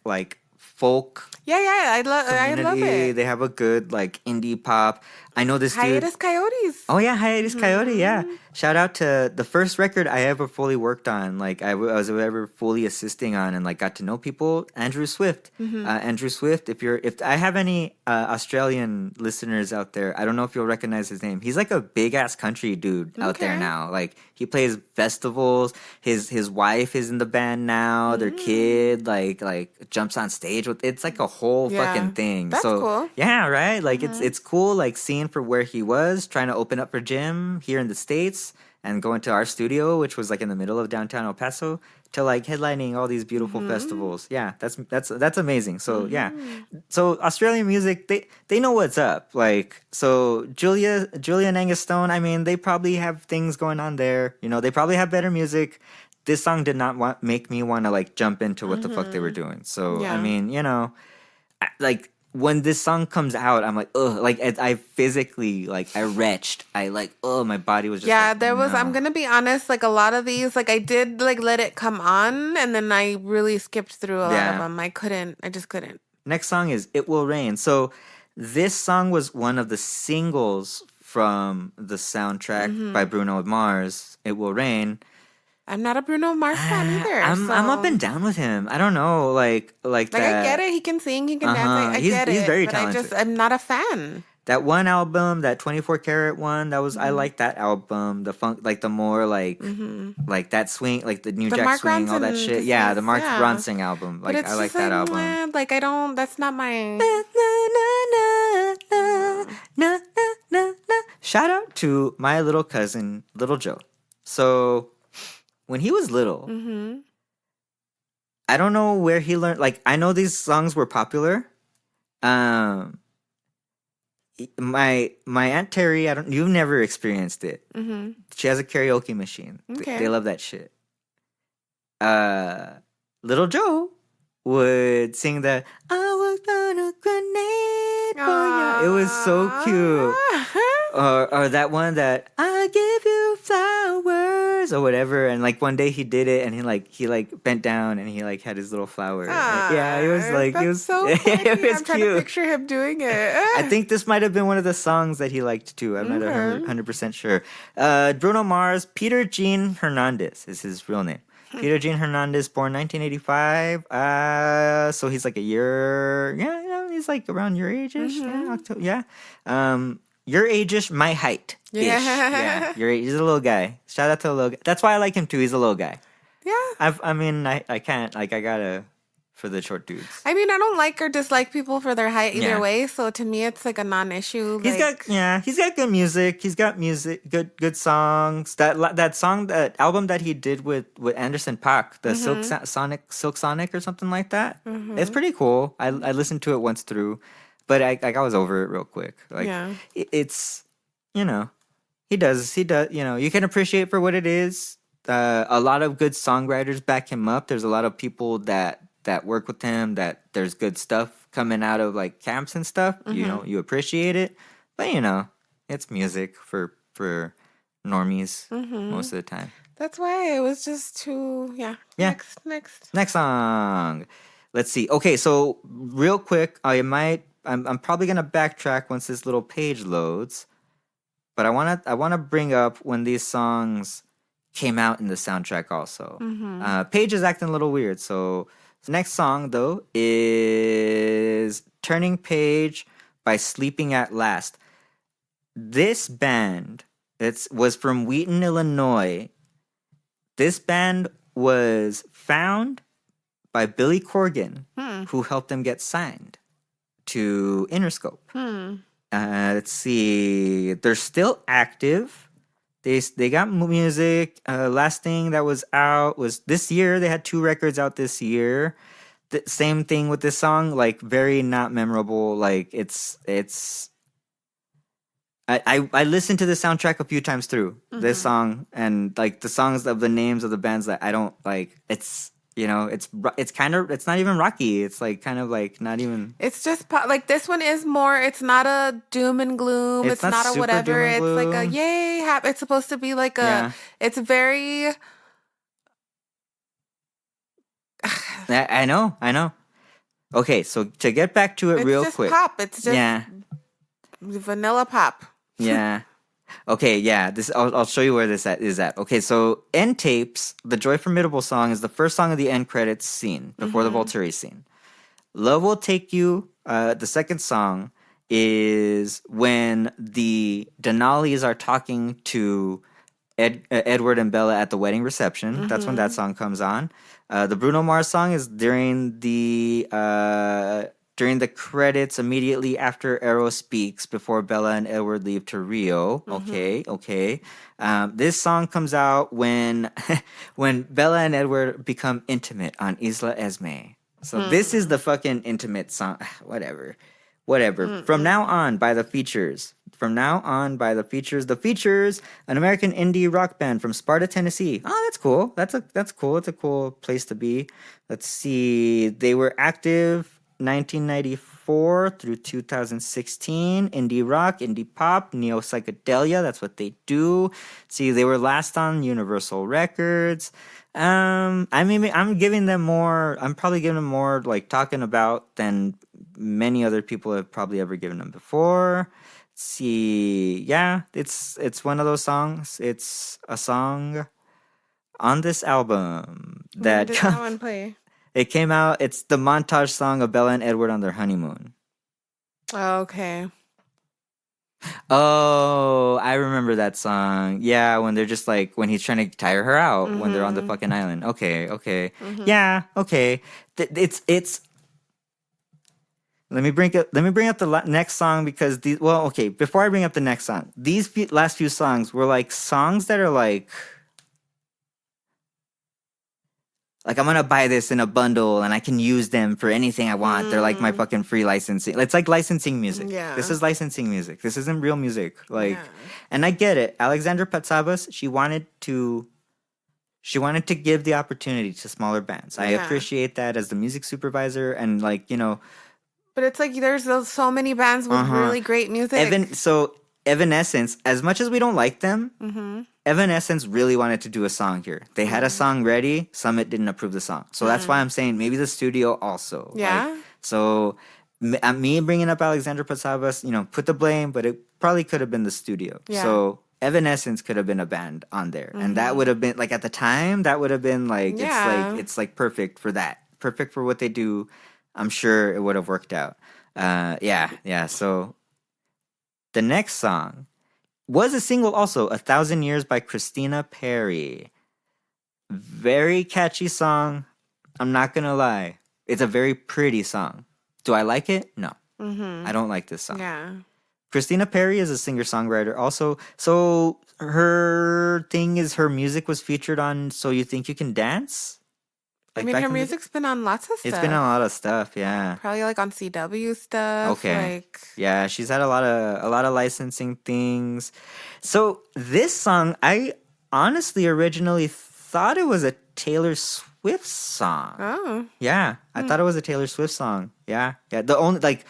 folk. Yeah, I love it. They have a good indie pop. I know this Hiatus Coyotes. Oh yeah, Hiatus Coyote. Yeah, shout out to the first record I ever fully worked on. I was ever fully assisting on and got to know people. Andrew Swift. Andrew Swift. If I have any Australian listeners out there, I don't know if you'll recognize his name. He's a big ass country dude out there now. He plays festivals. His wife is in the band now. Their kid jumps on stage with. It's a whole fucking thing. That's cool. Yeah, right. It's cool. Seeing for where he was trying to open up for Jim here in the States and going to our studio, which was in the middle of downtown El Paso, to headlining all these beautiful festivals. Yeah, that's amazing. So so Australian music, they know what's up. So Julia and Angus Stone, I mean, they probably have things going on there. They probably have better music. This song did not make me want to jump into what the fuck they were doing. So I mean, when this song comes out, I'm like, ugh, like I physically, like, I retched. I like, oh, my body was just like, there was, no. I'm gonna be honest, like a lot of these, like I did like let it come on and then I really skipped through a lot of them. I just couldn't. Next song is It Will Rain. So this song was one of the singles from the soundtrack by Bruno Mars, It Will Rain. I'm not a Bruno Mars fan either. I'm up and down with him. I don't know, like that. I get it. He can sing, he can dance. I get it. He's very but talented. I'm not a fan. That one album, that 24 karat one, that was I like that album. The funk, like the more like that swing, like the New Jack Mark Swing, all that shit. Yeah, the Mark Ronson album. Like I like that album. Like I don't. That's not my. Shout out to my little cousin, Little Joe. So when he was little, I don't know where he learned. Like I know these songs were popular. My Aunt Terry, you've never experienced it. She has a karaoke machine. Okay. They love that shit. Little Joe would sing the I was on a grenade for you. It was so cute. Or that one that I give you flowers or whatever, and like one day he did it and he bent down and he like had his little flower. Yeah, it was like it was so funny. it was I'm trying cute. to picture him doing it. I think this might have been one of the songs that he liked too. I'm not 100% sure. Bruno Mars, Peter Jean Hernandez is his real name. Peter Jean Hernandez, born 1985. So he's like a year. Yeah, he's like around your age-ish. Yeah, October. Yeah. Your age-ish, my height. Yeah. Your age. He's a little guy. Shout out to the little guy. That's why I like him too. He's a little guy. Yeah. I can't. Like, I gotta for the short dudes. I mean, I don't like or dislike people for their height either way. So to me, it's like a non-issue. He's got good music. He's got good songs. That song, that album that he did with Anderson .Paak, the Silk Sonic or something like that. It's pretty cool. I listened to it once through, but I was over it real quick. Like it's he does you can appreciate for what it is. A lot of good songwriters back him up. There's a lot of people that work with him, that there's good stuff coming out of like camps and stuff. You appreciate it, but it's music for normies most of the time. That's why it was just too Next song. Let's see. Okay, so real quick, I'm probably gonna backtrack once this little page loads, but I wanna bring up when these songs came out in the soundtrack also. Page is acting a little weird, so the next song, though, is Turning Page by Sleeping at Last. This band was from Wheaton, Illinois. This band was found by Billy Corgan, who helped them get signed to Interscope. Let's see. They're still active. They got music. Last thing that was out was this year. They had 2 records out this year. The same thing with this song, like very not memorable. Like it's. I listened to the soundtrack a few times through this song, and like the songs of the names of the bands that I don't like. It's it's not even rocky. It's like kind of like not even. It's just like this one is more. It's not a doom and gloom. It's not a whatever. It's like a yay. It's supposed to be like a. It's very. I know. Okay, so to get back to it real quick. Pop. It's just vanilla pop. Yeah. Okay, yeah. This I'll show you where this is at. Okay, so End Tapes, the Joy Formidable song, is the first song of the end credits scene before the Volturi scene. Love Will Take You, the second song, is when the Denali's are talking to Edward and Bella at the wedding reception. That's when that song comes on. The Bruno Mars song is during the credits immediately after Arrow speaks before Bella and Edward leave to Rio. Okay. This song comes out when Bella and Edward become intimate on Isla Esme. So this is the fucking intimate song. Whatever. From now on, by the Features. The Features, an American indie rock band from Sparta, Tennessee. Oh, that's cool. That's cool. It's a cool place to be. Let's see. They were active 1994 through 2016. Indie rock, indie pop, neo psychedelia. That's what they do. See, they were last on Universal Records. I mean, I'm giving them more. I'm probably giving them more like talking about than many other people have probably ever given them before. Let's see, yeah, it's one of those songs. It's a song on this album that did that one play? It came out. It's the montage song of Bella and Edward on their honeymoon. Oh, okay. Oh, I remember that song. Yeah, when they're just like when he's trying to tire her out when they're on the fucking island. Okay. Yeah, okay. It's. Let me bring up the next song because before I bring up the next song, these last few songs were like songs that are like I'm gonna buy this in a bundle and I can use them for anything I want. They're like my fucking free licensing. It's like licensing music. Yeah. This is licensing music. This isn't real music. And I get it. Alexandra Patsavas, she wanted to give the opportunity to smaller bands. I appreciate that as the music supervisor and But it's like there's so many bands with really great music. Evanescence, as much as we don't like them, Evanescence really wanted to do a song here. They had a song ready. Summit didn't approve the song. So that's why I'm saying maybe the studio also. Yeah. Me bringing up Alexandra Patsavas, put the blame, but it probably could have been the studio. Yeah. So Evanescence could have been a band on there. And that would have been, at the time, that would have been it's perfect for that. Perfect for what they do. I'm sure it would have worked out. Yeah. So the next song was a single also, 1,000 Years by Christina Perri. Very catchy song. I'm not going to lie. It's a very pretty song. Do I like it? No. I don't like this song. Yeah. Christina Perri is a singer-songwriter also. So her thing is her music was featured on So You Think You Can Dance? Her music's been on lots of stuff. It's been on a lot of stuff, yeah. Probably on CW stuff. Okay. Yeah, she's had a lot of licensing things. So this song, I honestly originally thought it was a Taylor Swift song. Oh. Yeah, I thought it was a Taylor Swift song. Yeah. The only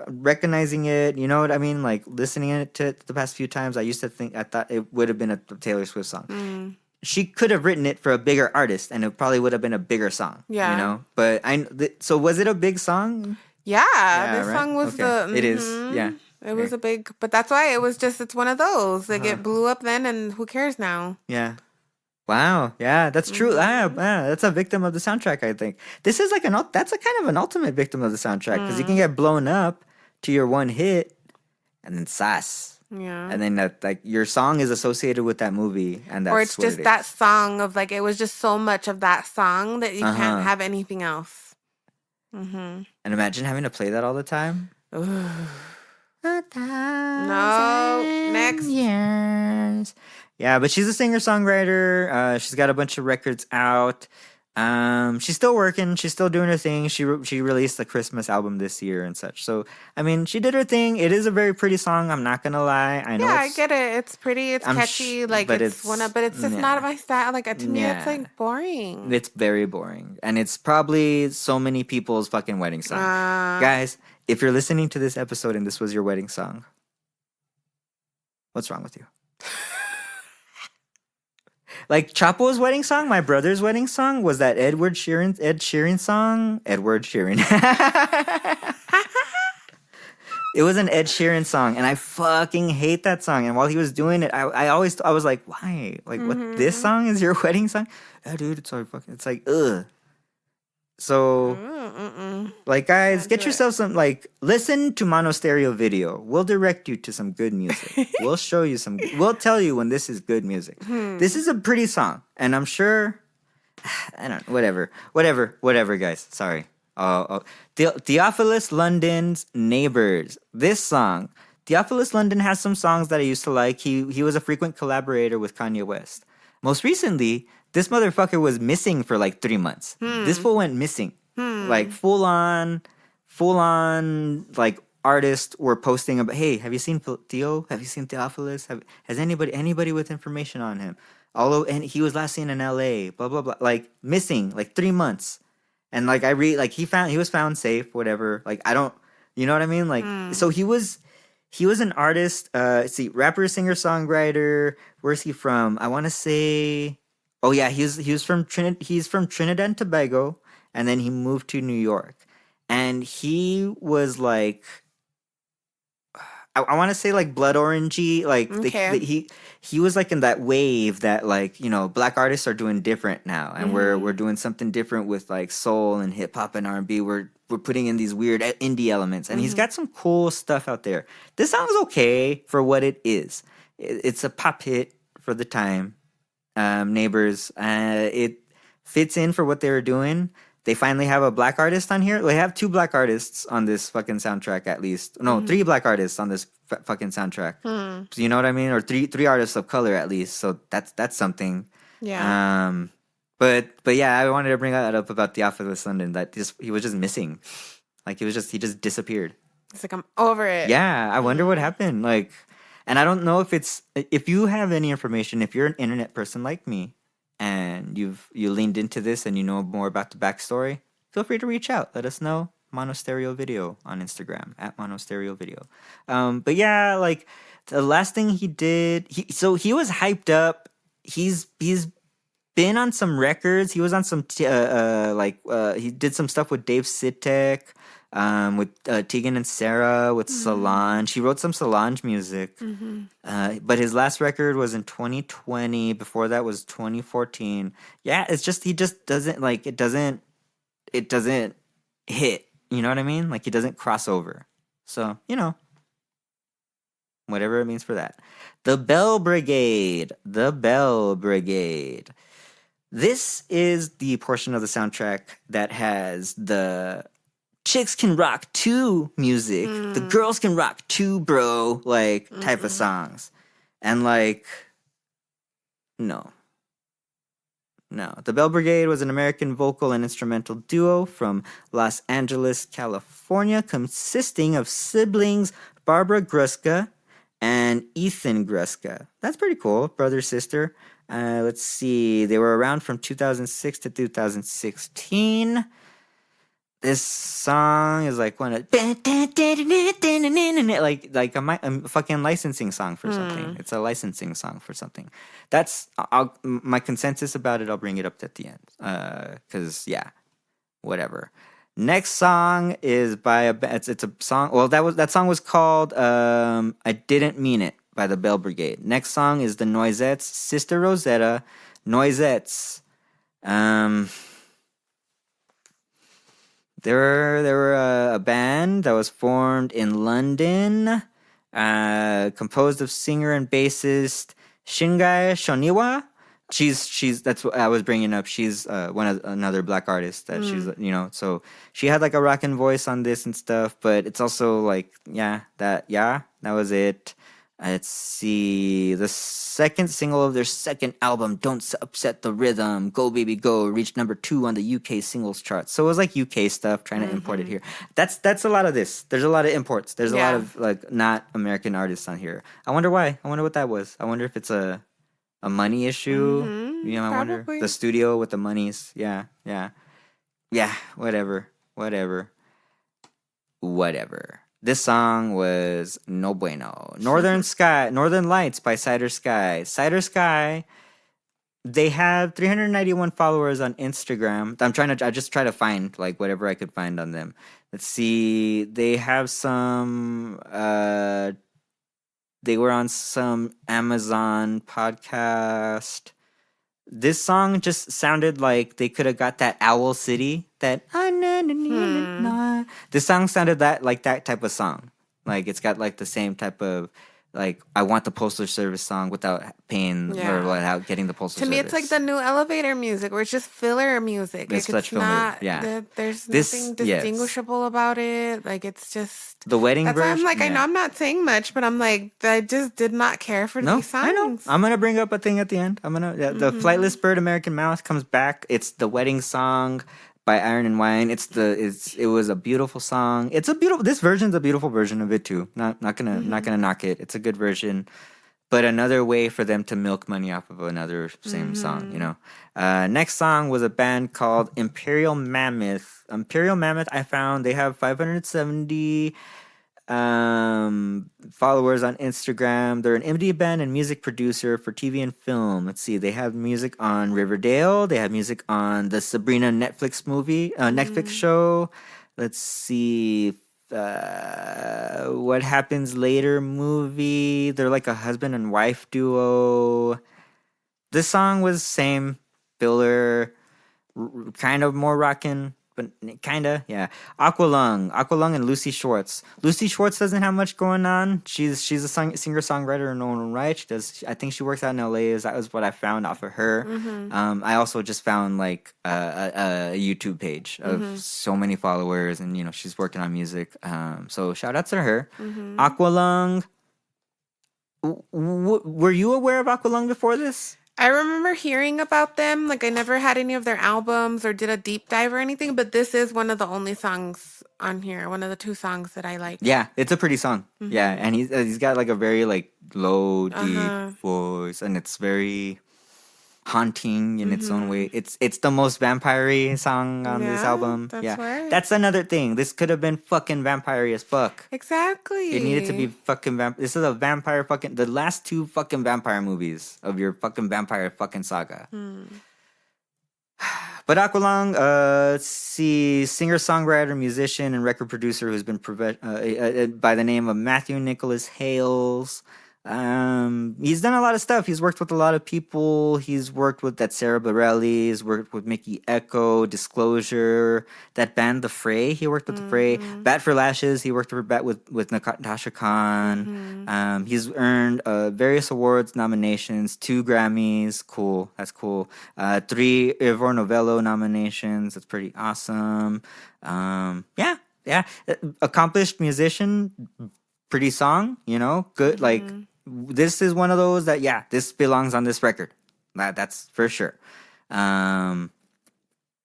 recognizing it, you know what I mean? Listening to it the past few times, I thought it would have been a Taylor Swift song. She could have written it for a bigger artist, and it probably would have been a bigger song. Yeah. But so was it a big song? Yeah, this song was It is. Yeah. It was a big, but that's why it's one of those. It blew up then, and who cares now? Yeah. Wow. Yeah, that's true. That's a victim of the soundtrack, I think. This is that's a kind of an ultimate victim of the soundtrack because you can get blown up to your one hit and then sass. Yeah. And then your song is associated with that movie, and that's or it's just that song of it was just so much of that song that you can't have anything else. And imagine having to play that all the time. No, next years. Yeah, but she's a singer-songwriter. She's got a bunch of records out. She's still working. She's still doing her thing. She released a Christmas album this year and such. So, I mean, she did her thing. It is a very pretty song. I'm not gonna lie. I know. Yeah, I get it. It's pretty. It's catchy. But it's just not my style. To me, it's boring. It's very boring, and it's probably so many people's fucking wedding song. Guys, if you're listening to this episode and this was your wedding song, what's wrong with you? Chapo's wedding song, my brother's wedding song, was that Ed Sheeran song. Edward Sheeran. It was an Ed Sheeran song, and I fucking hate that song. And while he was doing it, I was like, why? What? This song is your wedding song? Yeah, dude, it's so fucking. It's ugh. So, guys, get yourself some, listen to Mono Stereo Video. We'll direct you to some good music. We'll show you we'll tell you when this is good music. This is a pretty song, and I'm sure, whatever, guys. Sorry. Theophilus London's Neighbors. This song, Theophilus London has some songs that I used to like. He was a frequent collaborator with Kanye West. Most recently, this motherfucker was missing for 3 months. This fool went missing. Full on, artists were posting about, hey, have you seen Theo? Have you seen Theophilus? Has anybody with information on him? And he was last seen in LA, blah, blah, blah. Missing, 3 months. And like he was found safe, whatever. Like I don't, you know what I mean? Like so he was an artist. See, rapper, singer, songwriter. Where's he from? I want to say, oh yeah, he's from Trinidad and Tobago, and then he moved to New York, and he was like, I want to say like blood orangey, like okay. he was like in that wave that like, you know, black artists are doing different now, and we're doing something different with like soul and hip hop and R&B. We're putting in these weird indie elements, and he's got some cool stuff out there. This song's okay for what it is. It's a pop hit for the time. Neighbors, it fits in for what they were doing. They finally have a black artist on here. They have 2 black artists on this fucking soundtrack, at least. No, 3 black artists on this fucking soundtrack. So you know what I mean? Or three artists of color, at least. So that's something. Yeah. But yeah, I wanted to bring that up about Theophilus London. That he was just missing. Like he just disappeared. It's like I'm over it. Yeah, I wonder what happened. Like, and I don't know if you have any information. If you're an internet person like me, and you leaned into this and you know more about the backstory, feel free to reach out. Let us know. Monostereo Video on Instagram at Monostereo Video. But yeah, like the last thing he did, he was hyped up. He's been on some records. He was on some he did some stuff with Dave Sitek, with Tegan and Sarah, with Solange. He wrote some Solange music. But his last record was in 2020. Before that was 2014. Yeah, it's just he just doesn't like it doesn't hit. You know what I mean? Like he doesn't cross over. So, you know, whatever it means for that. The Bell Brigade. The Bell Brigade. This is the portion of the soundtrack that has the chicks can rock too music, the girls can rock too, bro, like type of songs. And like, no. The Bell Brigade was an American vocal and instrumental duo from Los Angeles, California, consisting of siblings Barbara Gruska and Ethan Gruska. That's pretty cool, brother, sister. Let's see. They were around from 2006 to 2016. This song is like one of like a fucking licensing song for something. It's a licensing song for something. That's my consensus about it. I'll bring it up at the end. Because yeah, whatever. Next song is by it's a song. Well, that song was called "I Didn't Mean It" by the Bell Brigade. Next song is the Noisettes, Sister Rosetta, Noisettes. They were a band that was formed in London, composed of singer and bassist Shingai Shoniwa. That's what I was bringing up. She's another black artist that she's, you know, so she had like a rockin' voice on this and stuff, but it's also like, that was it. Let's see. The second single of their second album, Don't Upset the Rhythm, Go Baby Go, reached number 2 on the UK singles chart. So it was like UK stuff, trying to import it here. That's a lot of this. There's a lot of imports. There's a lot of like not American artists on here. I wonder why. I wonder what that was. I wonder if it's a money issue. You know, I wonder. The studio with the monies. Yeah. Whatever. This song was no bueno. Northern Lights by Cider Sky. Cider Sky, they have 391 followers on Instagram. I just try to find like whatever I could find on them. Let's see. They have some, they were on some Amazon podcast. This song just sounded like they could have got that Owl City, that this song sounded like that type of song. Like it's got like the same type of like I want the Postal Service song without paying or without getting the Postal Service. To me, it's like the new elevator music, where it's just filler music. It's like, it's not. There's nothing distinguishable about it. Like it's just the wedding that's version. Why I'm like, I know I'm not saying much, but I'm like, I just did not care for these songs. I know. I'm gonna bring up a thing at the end. The Flightless Bird, American Mouse comes back. It's the wedding song by Iron and Wine. It was a beautiful song. This version's a beautiful version of it too. Not gonna knock it. It's a good version. but another way for them to milk money off of another same song, you know. Next song was a band called Imperial Mammoth. Imperial Mammoth, I found they have 570 followers on Instagram. They're an indie band and music producer for TV and film. Let's see, they have music on Riverdale. They have music on the Sabrina Netflix show. Let's see, What Happens Later movie. They're like a husband and wife duo. This song was same filler, kind of more rockin', but kinda, yeah. Aqualung and Lucy Schwartz. Lucy Schwartz doesn't have much going on. She's a singer songwriter in her own right. I think she works out in LA. That was what I found off of her. I also just found like a YouTube page of so many followers, and you know she's working on music. So shout out to her. Aqualung. Were you aware of Aqualung before this? I remember hearing about them. Like, I never had any of their albums or did a deep dive or anything, but this is one of the only songs on here. One of the 2 songs that I like. Yeah, it's a pretty song. Yeah, and he's got like a very like low, deep voice, and it's very haunting in its own way. It's the most vampire-y song on this album. That's right. That's another thing. This could have been fucking vampire-y as fuck. Exactly. It needed to be fucking this is a vampire fucking, the last 2 fucking vampire movies of your fucking vampire fucking saga. But Aqualung, let's see, singer, songwriter, musician, and record producer who's been by the name of Matthew Nicholas Hales. He's done a lot of stuff. He's worked with a lot of people. He's worked with that Sarah Bareilles. He's worked with Mickey Echo, Disclosure, that band The Fray. He worked with The Fray. Bat for Lashes. He worked with Natasha Khan. He's earned various awards, nominations, 2 Grammys. Cool. That's cool. 3 Ivor Novello nominations. That's pretty awesome. Yeah. Accomplished musician. Pretty song, you know, good. Like, this is one of those that, yeah, this belongs on this record. That's for sure.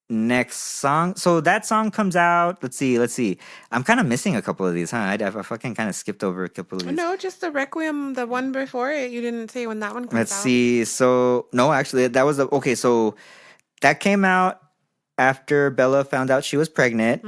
Next song. So that song comes out. Let's see. I'm kind of missing a couple of these, huh? I fucking kind of skipped over a couple of these. No, just the Requiem, the one before it. You didn't say when that one comes out. Let's see. So, no, actually, that was okay. So that came out after Bella found out she was pregnant.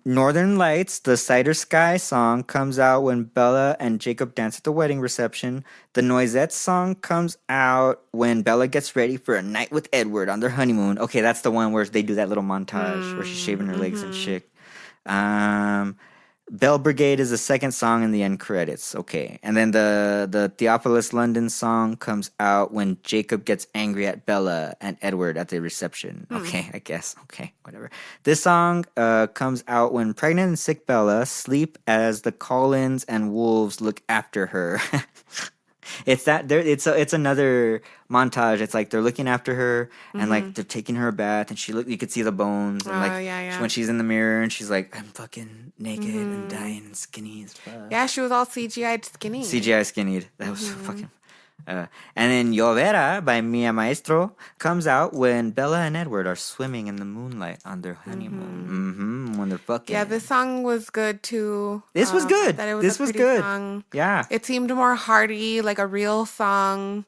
Northern Lights, the Cider Sky song, comes out when Bella and Jacob dance at the wedding reception. The Noisettes song comes out when Bella gets ready for a night with Edward on their honeymoon. Okay, that's the one where they do that little montage where she's shaving her legs and shit. Bell Brigade is the second song in the end credits. Okay. And then the Theophilus London song comes out when Jacob gets angry at Bella and Edward at the reception. Okay, I guess. Okay, whatever. This song comes out when pregnant and sick Bella sleep as the Collins and Wolves look after her. It's another montage. It's like they're looking after her and like they're taking her a bath, and you could see the bones, and when she's in the mirror and she's like, I'm fucking naked and dying and skinny as fuck. Yeah, she was all CGI'd skinny. CGI skinnied. That was so fucking. And then Llovera by Mia Maestro comes out when Bella and Edward are swimming in the moonlight on their honeymoon. When they're fucking. Yeah, this song was good too. This was good. This was good. Song. Yeah. It seemed more hearty, like a real song.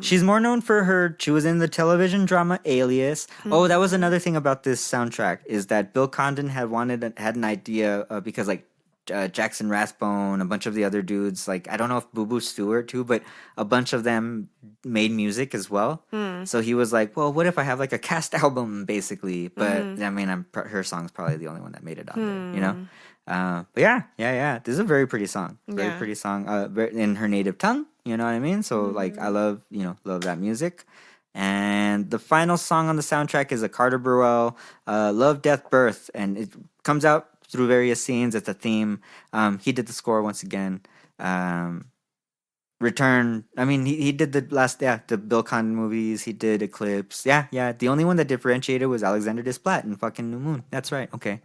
She's more known for she was in the television drama Alias. Oh, that was another thing about this soundtrack, is that Bill Condon had an idea because like Jackson Rathbone, a bunch of the other dudes, like I don't know if Boo Boo Stewart too, but a bunch of them made music as well. So he was like, well, what if I have like a cast album basically? But I mean, her song's probably the only one that made it on there, you know? But yeah. This is a very pretty song. Pretty song in her native tongue, you know what I mean? So like I love that music. And the final song on the soundtrack is a Carter Burwell, Love, Death, Birth, and it comes out through various scenes. It's a theme. He did the score once again. Return. I mean, he did the Bill Condon movies. He did Eclipse. Yeah. The only one that differentiated was Alexander Desplat in fucking New Moon. That's right. Okay.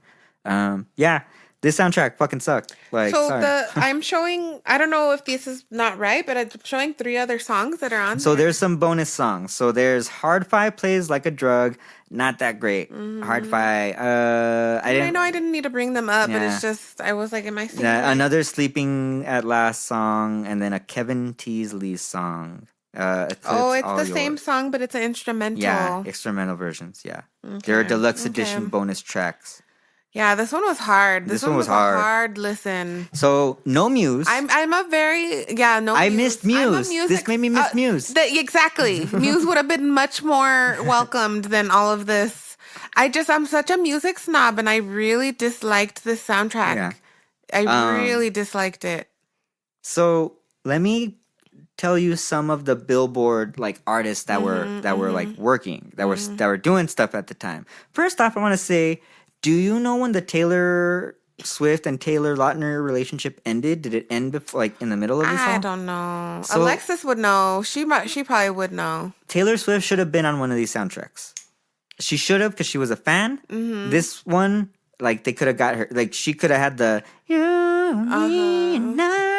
Yeah. This soundtrack fucking sucked. Like, so sorry. I'm showing. I don't know if this is not right, but I'm showing 3 other songs that are on. So there's some bonus songs. So there's Hard Fi plays like a drug. Not that great. Hard Fi. I know I didn't need to bring them up, but it's just I was like, am I seeing right? Another Sleeping at Last song, and then a Kevin Teasley song. It's the same song, but it's an instrumental. Yeah, instrumental versions. Yeah, there are deluxe edition bonus tracks. Yeah, this one was hard. This one was hard. A hard listen. So no Muse. I'm a very no. I missed Muse. This made me miss Muse. Exactly. Muse would have been much more welcomed than all of this. I'm such a music snob, and I really disliked this soundtrack. Yeah. I really disliked it. So let me tell you some of the Billboard like artists that were like working that were doing stuff at the time. First off, I want to say, do you know when the Taylor Swift and Taylor Lautner relationship ended? Did it end before, like in the middle of the song? I don't know. So, Alexis would know. She probably would know. Taylor Swift should have been on one of these soundtracks. She should have, because she was a fan. This one, like they could have got her. Like she could have had the me and I.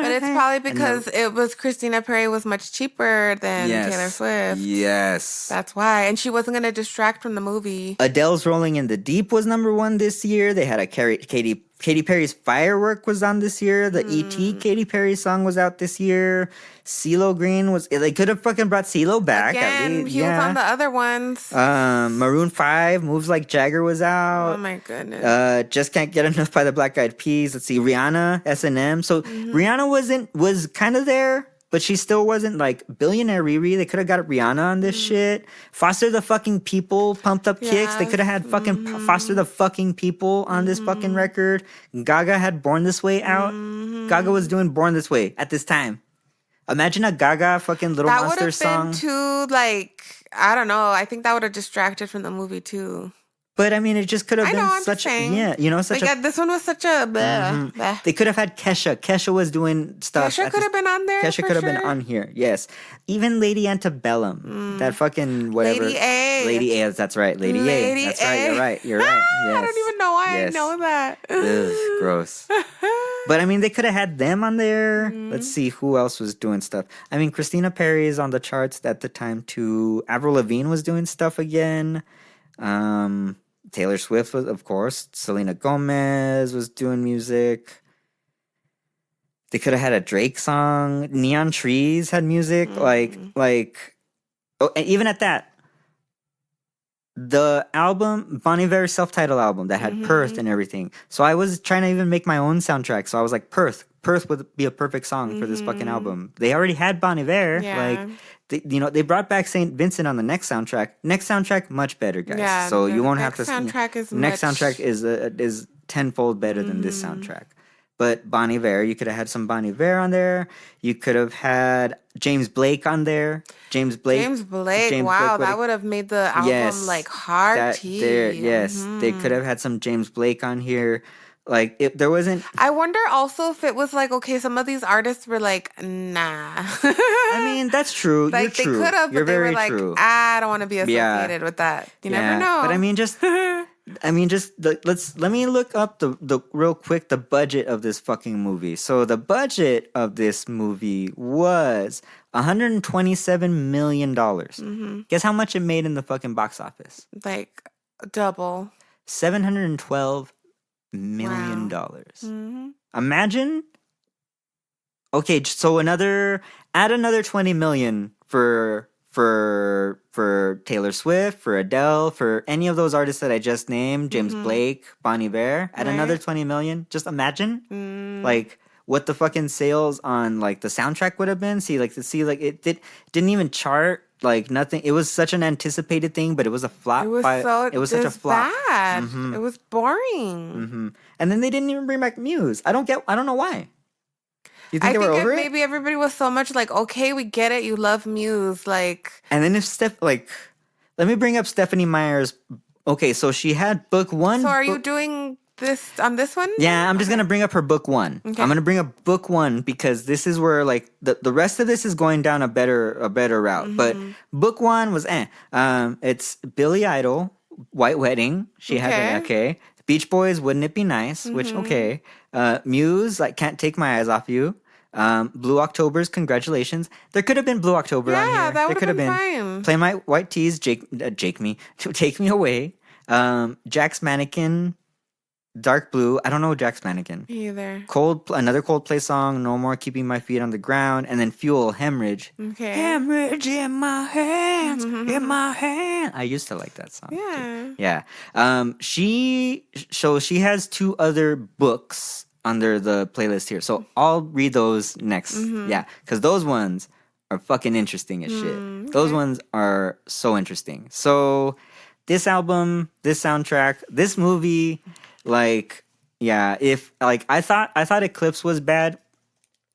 But it's probably because it was Christina Perri was much cheaper than Taylor Swift. Yes. That's why. And she wasn't going to distract from the movie. Adele's Rolling in the Deep was #1 this year. They had a Katy Perry's Firework was on this year. The E.T. Katy Perry song was out this year. CeeLo Green was... They could have fucking brought CeeLo back. Again, he was on the other ones. Maroon 5, Moves Like Jagger was out. Oh my goodness. Just Can't Get Enough by the Black Eyed Peas. Let's see, Rihanna, S&M. So Rihanna was kind of there, but she still wasn't like Billionaire Riri. They could have got Rihanna on this shit. Foster the Fucking People, Pumped Up Kicks. They could have had fucking Foster the Fucking People on this fucking record. Gaga had Born This Way out. Gaga was doing Born This Way at this time. Imagine a Gaga fucking Little Monster song. That would have been too, like, I don't know. I think that would have distracted from the movie too. But I mean, it just could have been such this one was such a bleh. They could have had Kesha. Kesha was doing stuff. Kesha could have been on there. Kesha could have been on here. Yes, even Lady Antebellum. That fucking whatever. Lady A. That's right. Lady A. That's right. You're right. Yes. I don't even know why I know that. Ugh, gross. But I mean, they could have had them on there. Let's see who else was doing stuff. I mean, Christina Perri is on the charts at the time too. Avril Lavigne was doing stuff again. Taylor Swift was, of course. Selena Gomez was doing music. They could have had a Drake song. Neon Trees had music. And even at that, the album, Bon Iver's self-titled album that had Perth and everything. So I was trying to even make my own soundtrack. So I was like, Perth would be a perfect song for this fucking album. They already had Bon Iver. Yeah. They brought back St. Vincent on the next soundtrack. Next soundtrack, much better, guys. Yeah, so you won't have to. Next soundtrack is tenfold better than this soundtrack. But Bon Iver, you could have had some Bon Iver on there. You could have had James Blake on there. James Blake. Wow, that would have made the album hearty. They could have had some James Blake on here. Like, if there wasn't... I wonder also if it was like, okay, some of these artists were like, nah. I mean, that's true. Like, they could have, but they were like, I don't want to be associated with that. You never know. But I mean, let me look up the real quick, the budget of this fucking movie. So the budget of this movie was $127 million. Guess how much it made in the fucking box office? Like, double. $712 million. Imagine. Okay, so add another 20 million for Taylor Swift, for Adele, for any of those artists that I just named, James Blake, Bon Iver. Add another 20 million. Just imagine, like, what the fucking sales on like the soundtrack would have been. It didn't even chart. Like, nothing. It was such an anticipated thing, but it was a flop. It was such a flop. Bad. It was boring. And then they didn't even bring back Muse. I don't know why. You think they were over it? Maybe everybody was so much like, okay, we get it. You love Muse, like. And then let me bring up Stephanie Meyer's. Okay, so she had book 1. So are you doing this on this one? Yeah, I'm just gonna bring up her book 1. Okay. I'm gonna bring up book 1 because this is where like the rest of this is going down a better route. But book 1 was it's Billy Idol, White Wedding. She had Beach Boys, Wouldn't It Be Nice? Which, okay. Muse, like, Can't Take My Eyes Off You. Blue October's Congratulations. There could have been Blue October on here. Yeah, that would have been fine. Play My White Tees, Take Me Away. Jack's Mannequin, Dark Blue. I don't know Jack's Mannequin. Either. Another Coldplay song, No More Keeping My Feet on the Ground. And then Fuel, Hemorrhage. Okay. Hemorrhage in my hands, in my hand. I used to like that song. Yeah. Yeah. She has 2 other books under the playlist here. So I'll read those next. Yeah. Because those ones are fucking interesting as shit. Okay. Those ones are so interesting. So this album, this soundtrack, this movie, like, yeah, if like I thought Eclipse was bad,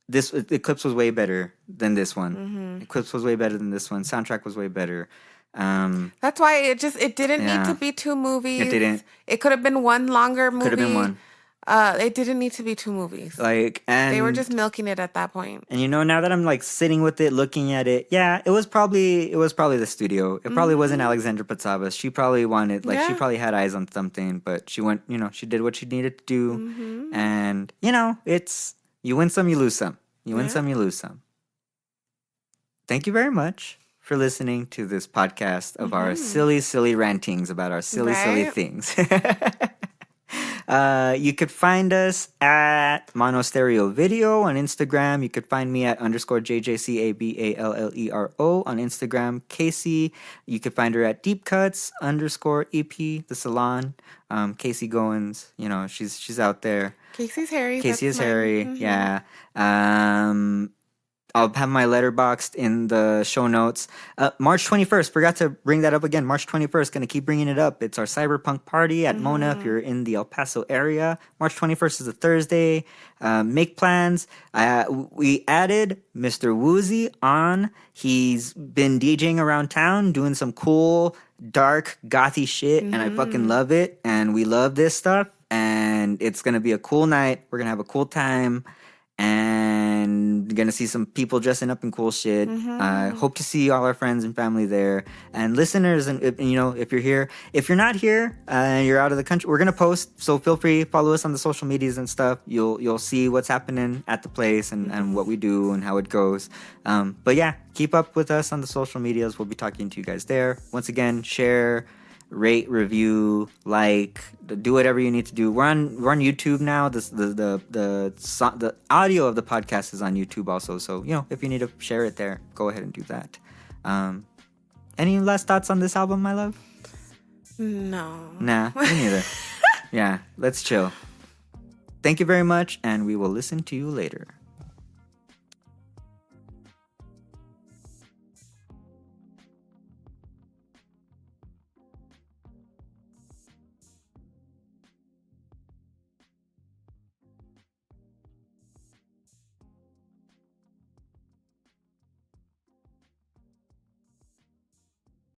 this Eclipse was way better than this one. Eclipse was way better than this one. Soundtrack was way better. That's why it didn't need to be 2 movies. It didn't. It could have been one longer movie. Could have been one. It didn't need to be 2 movies. Like, and they were just milking it at that point. And now that I'm like sitting with it, looking at it, yeah, it was probably the studio. It probably wasn't Alexandra Patsavas. She probably wanted, like, she probably had eyes on something, but she went, she did what she needed to do. And it's you win some, you lose some. You win some, you lose some. Thank you very much for listening to this podcast of our silly, silly rantings about our silly, silly things. You could find us at Monostereo Video on Instagram. You could find me at _JJCABALLERO on Instagram. Casey, you could find her at _EP, the salon. Casey Goins, she's out there. Casey's Harry. Casey is Harry, yeah. I'll have my Letterboxed in the show notes. March 21st, forgot to bring that up again. March 21st, going to keep bringing it up. It's our cyberpunk party at Mona if you're in the El Paso area. March 21st is a Thursday. Make plans. We added Mr. Woozy on. He's been DJing around town, doing some cool, dark, gothy shit, and I fucking love it. And we love this stuff. And it's going to be a cool night. We're going to have a cool time. And you're gonna see some people dressing up in cool shit. I hope to see all our friends and family there, and listeners. And if you're here, if you're not here and you're out of the country, we're gonna post. So feel free, follow us on the social medias and stuff. You'll see what's happening at the place and what we do and how it goes. But yeah, keep up with us on the social medias. We'll be talking to you guys there. Once again, share, rate, review, do whatever you need to do. We're on YouTube now. The audio of the podcast is on YouTube also. So if you need to share it there, go ahead and do that. Any last thoughts on this album, my love? No. Nah, me neither. Yeah, let's chill. Thank you very much, and we will listen to you later.